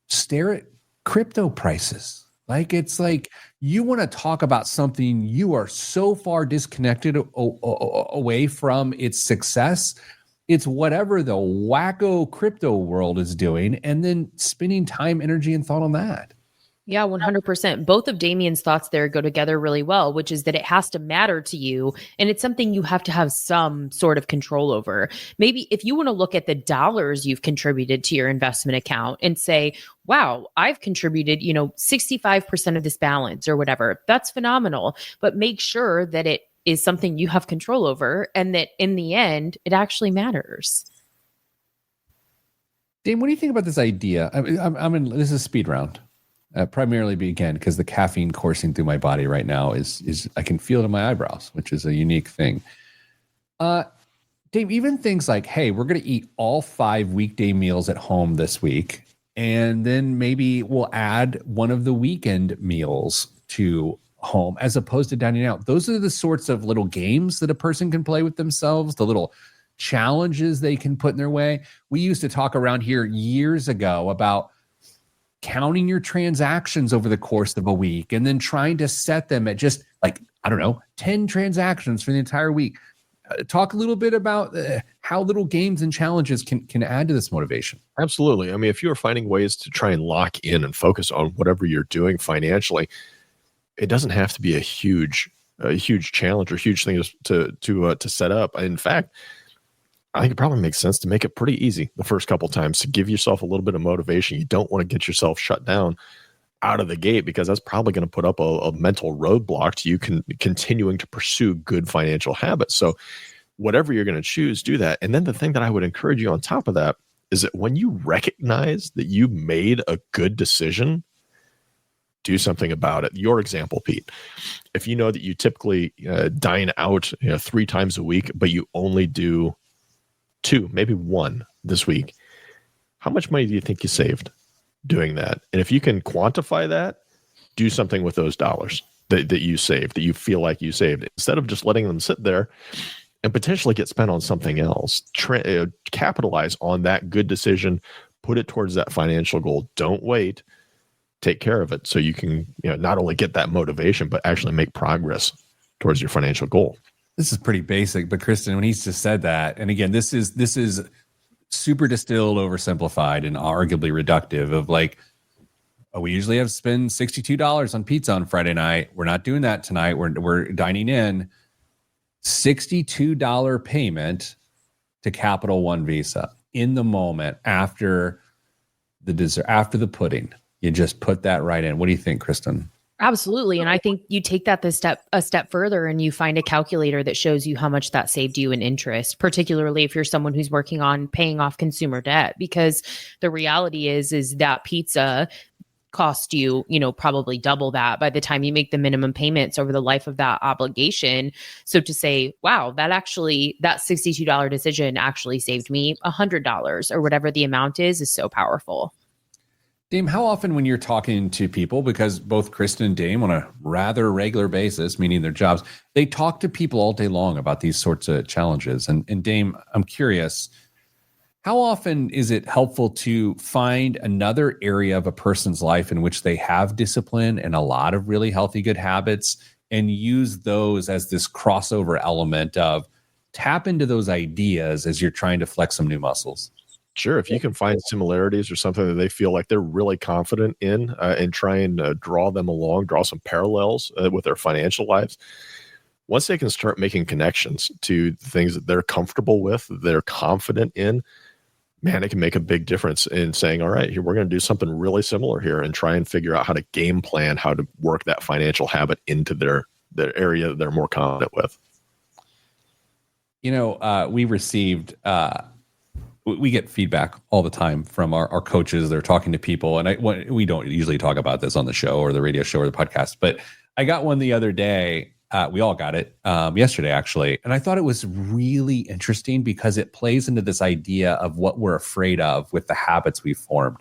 stare at crypto prices. Like, it's like you want to talk about something you are so far disconnected away from its success. It's whatever the wacko crypto world is doing, and then spending time, energy, and thought on that. Yeah, 100%. Both of Damien's thoughts there go together really well, which is that it has to matter to you. And it's something you have to have some sort of control over. Maybe if you want to look at the dollars you've contributed to your investment account and say, wow, I've contributed, 65% of this balance or whatever, that's phenomenal. But make sure that it is something you have control over and that in the end, it actually matters. Dame, what do you think about this idea? I'm in, this is speed round. Primarily because the caffeine coursing through my body right now is I can feel it in my eyebrows, which is a unique thing. Dave, even things like, hey, we're going to eat all 5 weekday meals at home this week, and then maybe we'll add one of the weekend meals to home as opposed to dining out. Those are the sorts of little games that a person can play with themselves, the little challenges they can put in their way. We used to talk around here years ago about counting your transactions over the course of a week and then trying to set them at just 10 transactions for the entire week. Talk a little bit about how little games and challenges can add to this motivation. Absolutely. I mean, if you're finding ways to try and lock in and focus on whatever you're doing financially, it doesn't have to be a huge challenge or huge thing to set up. In fact, I think it probably makes sense to make it pretty easy the first couple of times to give yourself a little bit of motivation. You don't want to get yourself shut down out of the gate because that's probably going to put up a mental roadblock to you continuing to pursue good financial habits. So whatever you're going to choose, do that. And then the thing that I would encourage you on top of that is that when you recognize that you made a good decision, do something about it. Your example, Pete, if you know that you typically dine out 3 times a week, but you only do 2, maybe 1 this week, how much money do you think you saved doing that? And if you can quantify that, do something with those dollars that you saved, that you feel like you saved, instead of just letting them sit there and potentially get spent on something else. Capitalize on that good decision, put it towards that financial goal. Don't wait. Take care of it so you can not only get that motivation, but actually make progress towards your financial goal. This is pretty basic, but Kristen, when he's just said that, and again, this is super distilled, oversimplified, and arguably reductive of we usually have to spend $62 on pizza on Friday night. We're not doing that tonight. We're dining in. $62 payment to Capital One Visa in the moment after the dessert, after the pudding. You just put that right in. What do you think, Kristen? Absolutely. And I think you take that a step further and you find a calculator that shows you how much that saved you in interest, particularly if you're someone who's working on paying off consumer debt, because the reality is that pizza cost you, probably double that by the time you make the minimum payments over the life of that obligation. So to say, wow, that $62 decision actually saved me $100 or whatever the amount is so powerful. Dame, how often when you're talking to people, because both Kristen and Dame on a rather regular basis, meaning their jobs, they talk to people all day long about these sorts of challenges. And Dame, I'm curious, how often is it helpful to find another area of a person's life in which they have discipline and a lot of really healthy, good habits and use those as this crossover element of tap into those ideas as you're trying to flex some new muscles? Sure. If you can find similarities or something that they feel like they're really confident in and try and draw them along, draw some parallels with their financial lives. Once they can start making connections to things that they're comfortable with, they're confident in, man, it can make a big difference in saying, all right, here, we're going to do something really similar here and try and figure out how to game plan, how to work that financial habit into their area that they're more confident with. We received... we get feedback all the time from our coaches. They're talking to people, and we don't usually talk about this on the show or the radio show or the podcast, but I got one the other day. We all got it yesterday, actually, and I thought it was really interesting because it plays into this idea of what we're afraid of with the habits we've formed.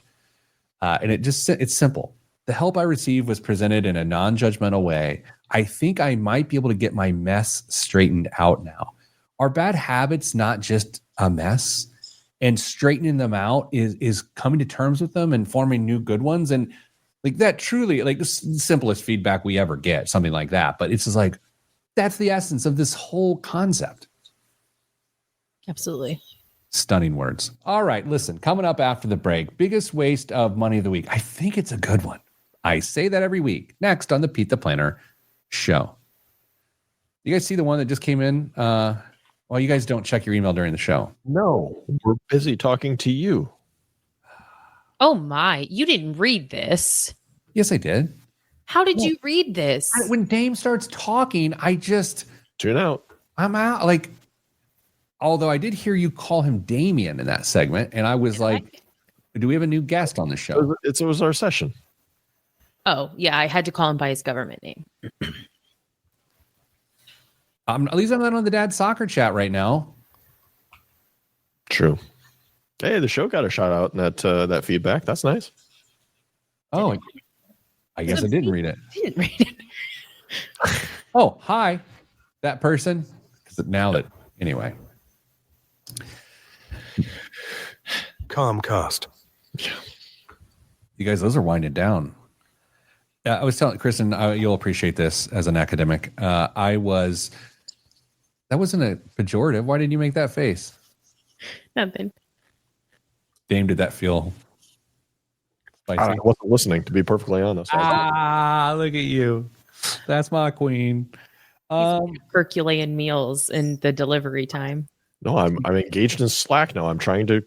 And it's simple. The help I received was presented in a non-judgmental way. I think I might be able to get my mess straightened out now. Are bad habits not just a mess? And straightening them out is coming to terms with them and forming new good ones. And that truly, the simplest feedback we ever get, something like that. But it's just that's the essence of this whole concept. Absolutely. Stunning words. All right, listen, coming up after the break, biggest waste of money of the week. I think it's a good one. I say that every week. Next on the Pete the Planner show. You guys see the one that just came in? Well, you guys don't check your email during the show. No, we're busy talking to you. Oh my, you didn't read this. Yes, I did. How did you read this? When Dame starts talking, I just tune out. I'm out. Like, although I did hear you call him Damien in that segment, and I was do we have a new guest on the show? It was our session. Oh, yeah, I had to call him by his government name. At least I'm not on the dad soccer chat right now. True. Hey, the show got a shout out in that feedback. That's nice. Oh, I guess I didn't read it. Didn't read it. Oh, hi, that person. Because now that anyway. Calmcast. You guys, those are winding down. I was telling Kristen, you'll appreciate this as an academic. That wasn't a pejorative. Why didn't you make that face? Nothing. Dame, did that feel spicy? I wasn't listening, to be perfectly honest. Look at you. That's my queen. Herculean meals in the delivery time. No, I'm engaged in Slack now. I'm trying to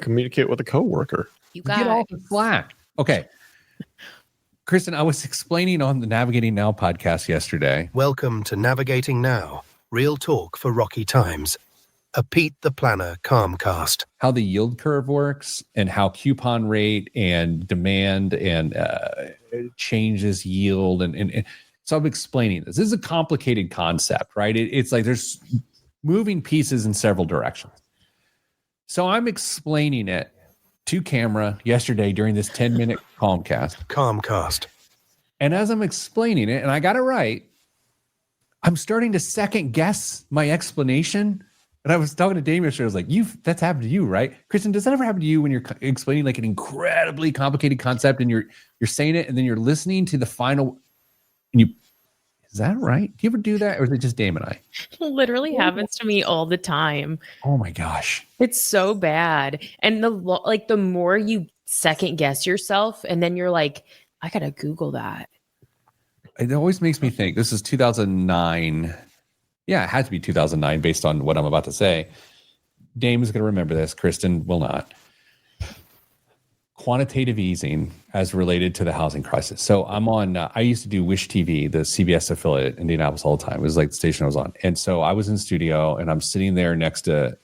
communicate with a coworker. You Get off the Slack. Okay. Kristen, I was explaining on the Navigating Now podcast yesterday. Welcome to Navigating Now, real talk for rocky times. A Pete the Planner Calmcast. How the yield curve works and how coupon rate and demand and changes yield. And so I'm explaining this. This is a complicated concept, right? It's like there's moving pieces in several directions. So I'm explaining it to camera yesterday during this 10-minute Calmcast. And as I'm explaining it, and I got it right, I'm starting to second guess my explanation. And I was talking to Dame yesterday. I was like, that's happened to you, right? Kristen, does that ever happen to you when you're explaining like an incredibly complicated concept and you're saying it and then you're listening to the final and is that right? Do you ever do that? Or is it just Dame and I? Literally happens to me all the time. Oh my gosh. It's so bad. And the more you second guess yourself and then you're like, I got to Google that. It always makes me think this is 2009. Yeah, it had to be 2009 based on what I'm about to say. Dame is going to remember this. Kristen will not. Quantitative easing as related to the housing crisis. So I'm on, I used to do Wish TV, the CBS affiliate in Indianapolis all the time. It was like the station I was on. And so I was in studio and I'm sitting there next to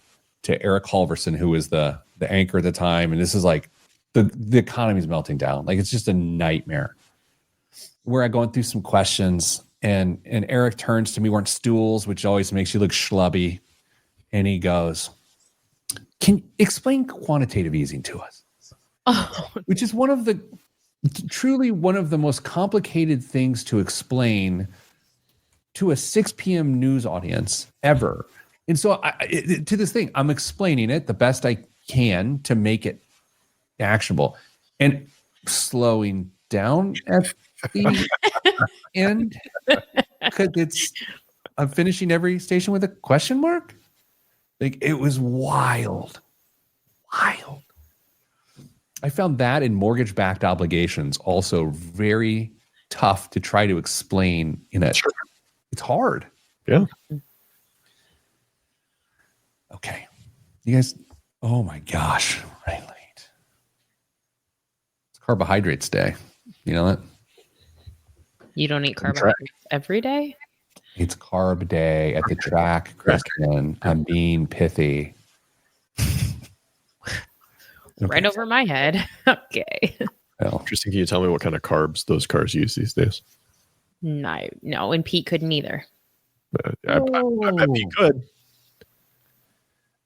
Eric Halverson, who was the anchor at the time. And this is like, the economy's melting down. Like it's just a nightmare. We're going through some questions. And Eric turns to me, we're on stools, which always makes you look schlubby. And he goes, can you explain quantitative easing to us? Oh. Which is truly one of the most complicated things to explain to a 6 p.m. news audience ever. And so to this thing, I'm explaining it the best I can to make it actionable and slowing down at the end because I'm finishing every station with a question mark. Like it was wild. I found that in mortgage-backed obligations also very tough to try to explain in it. Sure. It's hard. Yeah. Okay. You guys, oh my gosh. Right late. It's carbohydrates day. You know that? You don't eat carbohydrates every day? It's carb day at the track, Kristen. I'm being pithy. Right over my head. Okay. Well, interesting. Can you tell me what kind of carbs those cars use these days? No, and Pete couldn't either. I bet Pete could.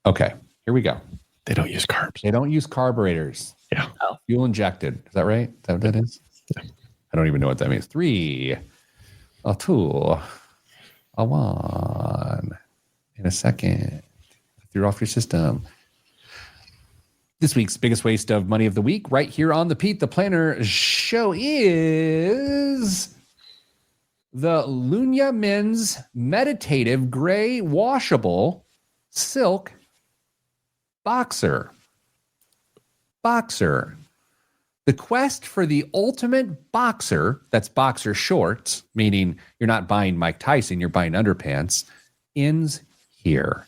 Okay, here we go. They don't use carbs. They don't use carburetors. Yeah. Oh. Fuel injected. Is that right? Is that what that is? Yeah. I don't even know what that means. 3, a 2, a 1. In a second. Threw off your system. This week's biggest waste of money of the week, right here on the Pete the Planner show, is the Lunya Men's Meditative Gray Washable Silk Boxer. The quest for the ultimate boxer, that's boxer shorts, meaning you're not buying Mike Tyson, you're buying underpants, ends here.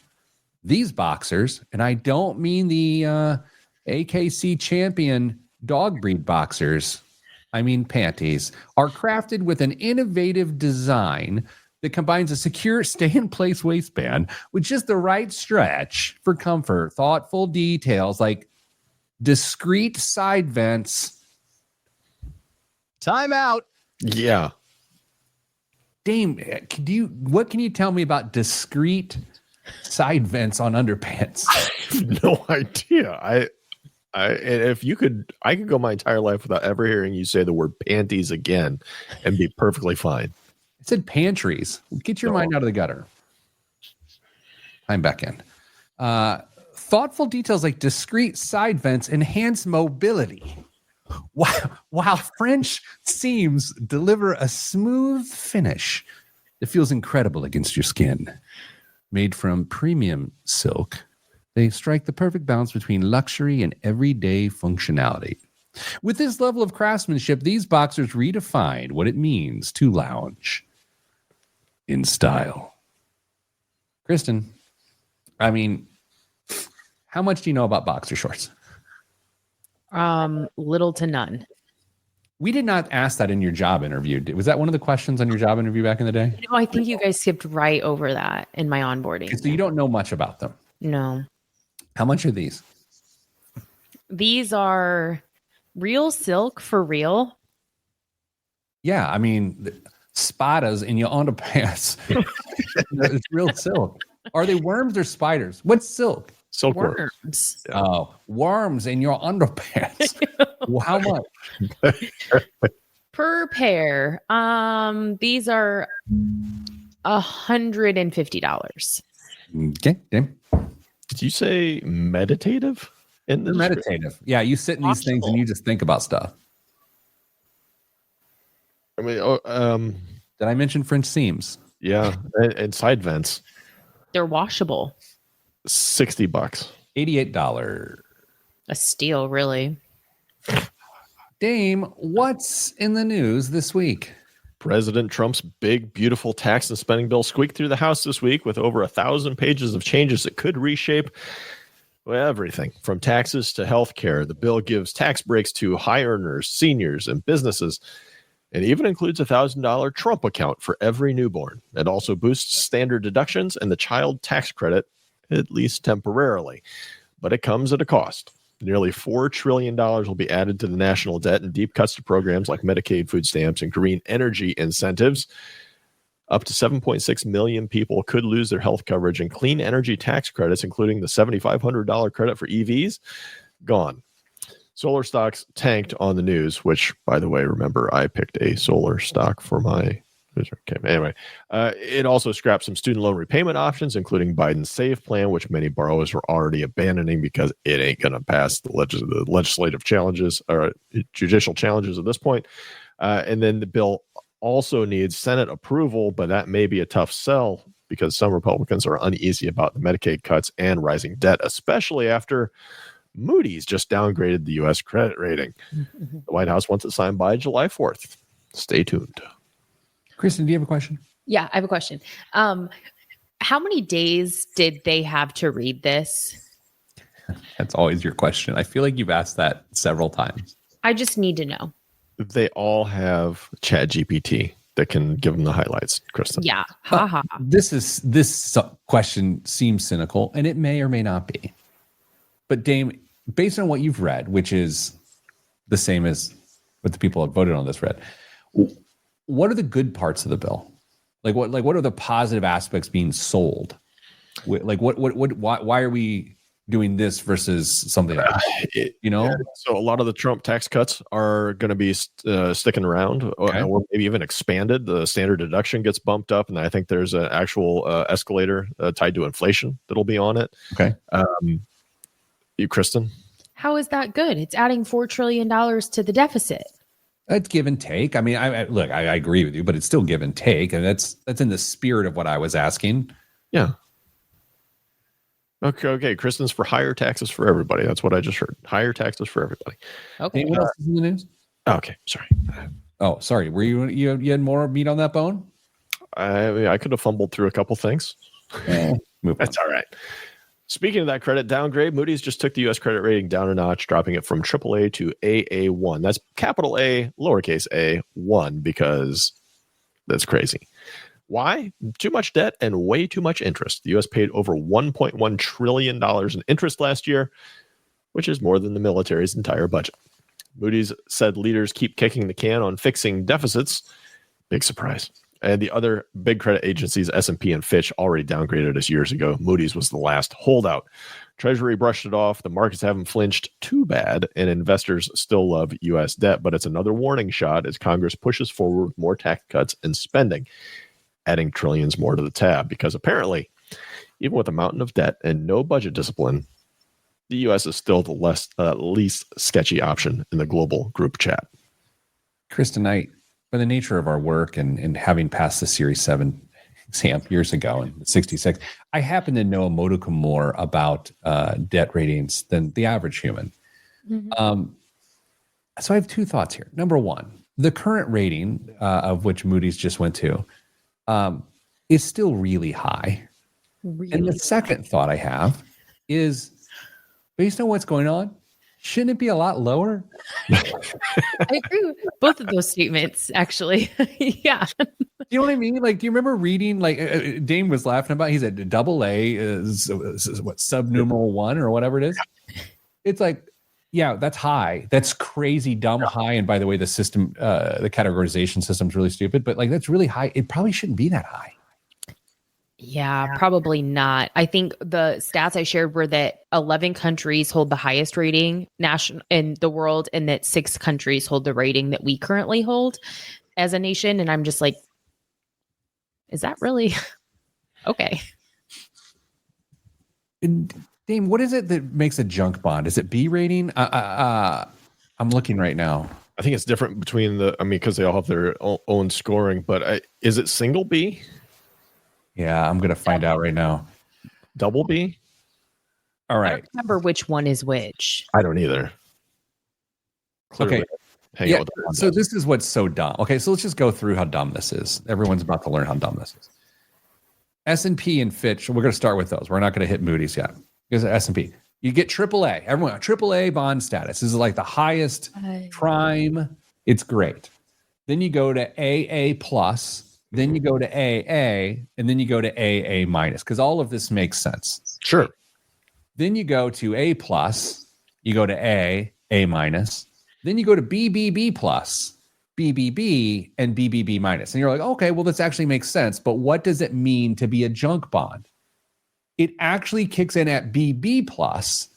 These boxers, and I don't mean the AKC champion dog breed boxers, I mean panties, are crafted with an innovative design that combines a secure stay-in-place waistband with just the right stretch for comfort, thoughtful details like discreet side vents. Time out. Yeah. Dame, what can you tell me about discreet side vents on underpants? I have no idea. If you could, I could go my entire life without ever hearing you say the word panties again and be perfectly fine. I said pantries. Get your mind out of the gutter. I'm back in. Thoughtful details like discreet side vents enhance mobility, while French seams deliver a smooth finish that feels incredible against your skin. Made from premium silk, they strike the perfect balance between luxury and everyday functionality. With this level of craftsmanship, these boxers redefine what it means to lounge in style. Kristen, I mean, how much do you know about boxer shorts? Little to none. We did not ask that in your job interview. Was that one of the questions on your job interview back in the day? I think you guys skipped right over that in my onboarding. So you don't know much about them. No. How much are these? These are real silk for real. Yeah, I mean, spadas in your underpants. It's real silk. Are they worms or spiders? What's silk? Silkworm. Worms. Oh, worms in your underpants. Well, how much? Per pair. These are $150. Okay, damn. Did you say meditative? In They're this meditative. Yeah, you sit in these things and you just think about stuff. I mean, Did I mention French seams? yeah, and side vents. They're washable. $60. $88. A steal, really. Dame, what's in the news this week? President Trump's big, beautiful tax and spending bill squeaked through the House this week with over 1,000 pages of changes that could reshape everything from taxes to health care. The bill gives tax breaks to high earners, seniors, and businesses, and even includes a $1,000 Trump account for every newborn. It also boosts standard deductions and the child tax credit, at least temporarily. But it comes at a cost. Nearly $4 trillion will be added to the national debt and deep cuts to programs like Medicaid, food stamps, and green energy incentives. Up to 7.6 million people could lose their health coverage, and clean energy tax credits, including the $7,500 credit for EVs, gone. Solar stocks tanked on the news, which, by the way, remember, I picked a solar stock for my... Okay. Anyway, it also scrapped some student loan repayment options, including Biden's SAVE plan, which many borrowers were already abandoning because it ain't going to pass the legislative challenges or judicial challenges at this point. And then the bill also needs Senate approval, but that may be a tough sell because some Republicans are uneasy about the Medicaid cuts and rising debt, especially after Moody's just downgraded the U.S. credit rating. The White House wants it signed by July 4th. Stay tuned. Kristen, do you have a question? Yeah, I have a question. How many days did they have to read this? That's always your question. I feel like you've asked that several times. I just need to know. They all have ChatGPT that can give them the highlights, Kristen. Yeah. Haha. This question seems cynical, and it may or may not be. But Dame, based on what you've read, which is the same as what the people have voted on this read, what are the good parts of the bill? Like what are the positive aspects being sold? Why are we doing this versus something else? So a lot of the Trump tax cuts are going to be sticking around, okay, or maybe even expanded. The standard deduction gets bumped up, and I think there's an actual escalator tied to inflation that'll be on it. Okay. Kristen? How is that good? It's adding $4 trillion to the deficit. It's give and take. I mean, I agree with you, but it's still give and take, and that's in the spirit of what I was asking. Yeah. Okay. Kristen's for higher taxes for everybody. That's what I just heard. Higher taxes for everybody. Okay. What else is in the news? Okay, sorry. Oh, sorry. Were you had more meat on that bone? I could have fumbled through a couple things. That's all right. Speaking of that credit downgrade, Moody's just took the U.S. credit rating down a notch, dropping it from AAA to AA1. That's capital A, lowercase a, 1, because that's crazy. Why? Too much debt and way too much interest. The U.S. paid over $1.1 trillion in interest last year, which is more than the military's entire budget. Moody's said leaders keep kicking the can on fixing deficits. Big surprise. And the other big credit agencies, S&P and Fitch, already downgraded us years ago. Moody's was the last holdout. Treasury brushed it off. The markets haven't flinched too bad, and investors still love U.S. debt. But it's another warning shot as Congress pushes forward more tax cuts and spending, adding trillions more to the tab. Because apparently, even with a mountain of debt and no budget discipline, the U.S. is still the least sketchy option in the global group chat. Kristen, by the nature of our work and having passed the Series 7 exam years ago in 66, I happen to know a modicum more about debt ratings than the average human. Mm-hmm. So I have two thoughts here. Number one, the current rating of which Moody's just went to is still really high. And the second thought I have is, based on what's going on, shouldn't it be a lot lower? I agree with both of those statements, actually. Yeah. You know what I mean? Like, do you remember reading, like, Dane was laughing about, he said double A is what, subnumeral 1 or whatever it is? It's like, yeah, that's high. That's crazy, dumb high. And by the way, the system, the categorization system is really stupid, but like, that's really high. It probably shouldn't be that high. Yeah, probably not. I think the stats I shared were that 11 countries hold the highest rating in the world, and that 6 countries hold the rating that we currently hold as a nation. And I'm just like, is that really okay? And Dame, what is it that makes a junk bond? Is it B rating? I'm looking right now. I think it's different between because they all have their own scoring, but is it single B? Yeah, I'm going to find out right now. Double B? All right. I don't remember which one is which. I don't either. Clearly, okay. So this is what's so dumb. Okay, so let's just go through how dumb this is. Everyone's about to learn how dumb this is. S&P and Fitch, we're going to start with those. We're not going to hit Moody's yet. Because S&P, you get AAA. Everyone, AAA bond status. This is like the highest prime. It's great. Then you go to AA plus. Then you go to AA, and then you go to AA minus, because all of this makes sense. Sure. Then you go to A plus, you go to A minus, then you go to BBB plus, BBB, and BBB minus. And you're like, okay, well, this actually makes sense. But what does it mean to be a junk bond? It actually kicks in at BB plus,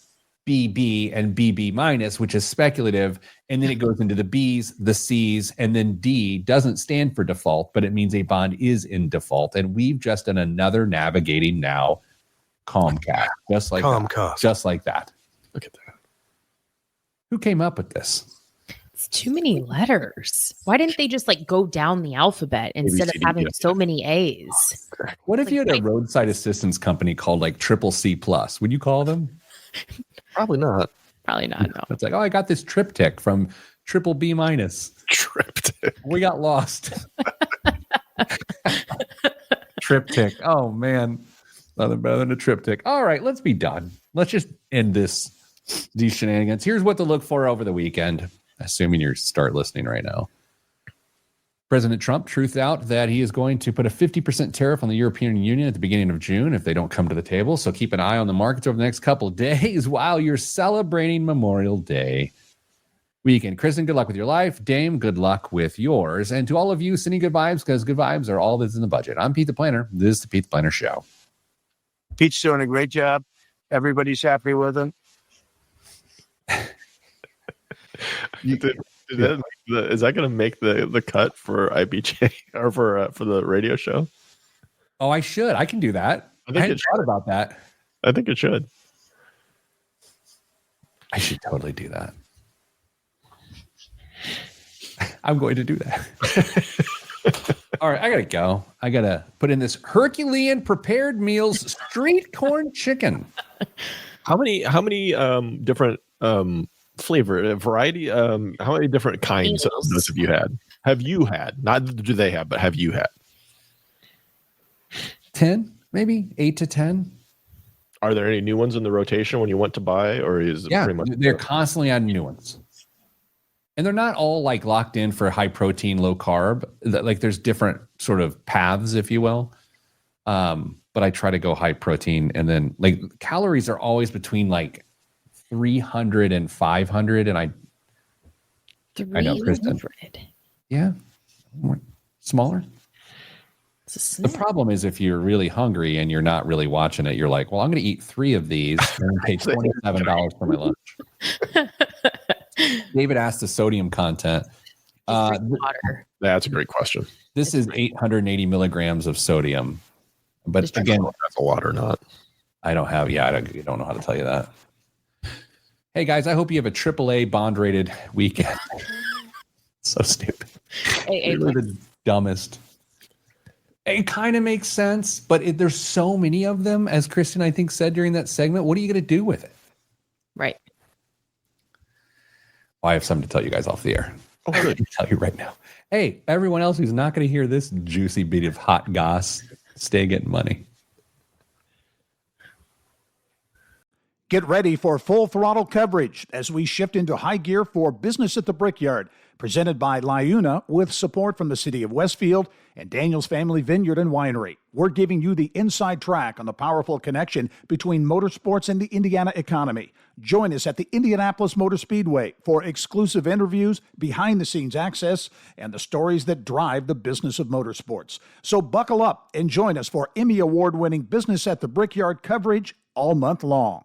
BB, and BB minus, which is speculative. And then it goes into the B's, the C's, and then D doesn't stand for default, but it means a bond is in default. And we've just done another navigating now Comcast, just like that. Just like that. Look at that. Who came up with this? It's too many letters. Why didn't they just like go down the alphabet instead of having so many A's? What if you had a roadside assistance company called like Triple C Plus? Would you call them? Probably not. Probably not. No. It's like, oh, I got this triptych from Triple B minus. Triptych. We got lost. Triptych. Oh man, nothing better than a triptych. All right, let's be done. Let's just end these shenanigans. Here's what to look for over the weekend, assuming you start listening right now. President Trump truthed out that he is going to put a 50% tariff on the European Union at the beginning of June if they don't come to the table. So keep an eye on the markets over the next couple of days while you're celebrating Memorial Day weekend. Kristen, good luck with your life. Dame, good luck with yours. And to all of you, sending good vibes, because good vibes are all that's in the budget. I'm Pete the Planner. This is the Pete the Planner Show. Pete's doing a great job. Everybody's happy with him. Is that going to make the cut for IBJ or for the radio show? Oh, I should. I can do that. I hadn't thought about that. I think it should. I should totally do that. I'm going to do that. All right, I gotta go. I gotta put in this Herculean prepared meals street corn chicken. How many different flavor variety? How many different kinds of those have you had? Have you had? Not do they have, but have you had? 10, maybe 8 to 10. Are there any new ones in the rotation when you went to buy, or is it pretty much? They're constantly adding new ones, and they're not all like locked in for high protein, low carb. Like there's different sort of paths, if you will. But I try to go high protein, and then like calories are always between like 300 and 500, and I know, Kristen. Yeah, smaller. The problem is if you're really hungry and you're not really watching it, you're like, well, I'm going to eat 3 of these and pay $27 for my lunch. David asked the sodium content. Water. That's a great question. This is 880 milligrams of sodium. But again, that's a lot or not. I don't know how to tell you that. Hey guys, I hope you have a AAA bond rated weekend. So stupid. Really the dumbest. It kind of makes sense, but there's so many of them, as Kristen, I think, said during that segment. What are you going to do with it? Right. Well, I have something to tell you guys off the air. I'm going to tell you right now. Hey, everyone else who's not going to hear this juicy bit of hot goss, stay getting money. Get ready for full throttle coverage as we shift into high gear for Business at the Brickyard, presented by Liuna with support from the City of Westfield and Daniel's Family Vineyard and Winery. We're giving you the inside track on the powerful connection between motorsports and the Indiana economy. Join us at the Indianapolis Motor Speedway for exclusive interviews, behind-the-scenes access, and the stories that drive the business of motorsports. So buckle up and join us for Emmy Award-winning Business at the Brickyard coverage all month long.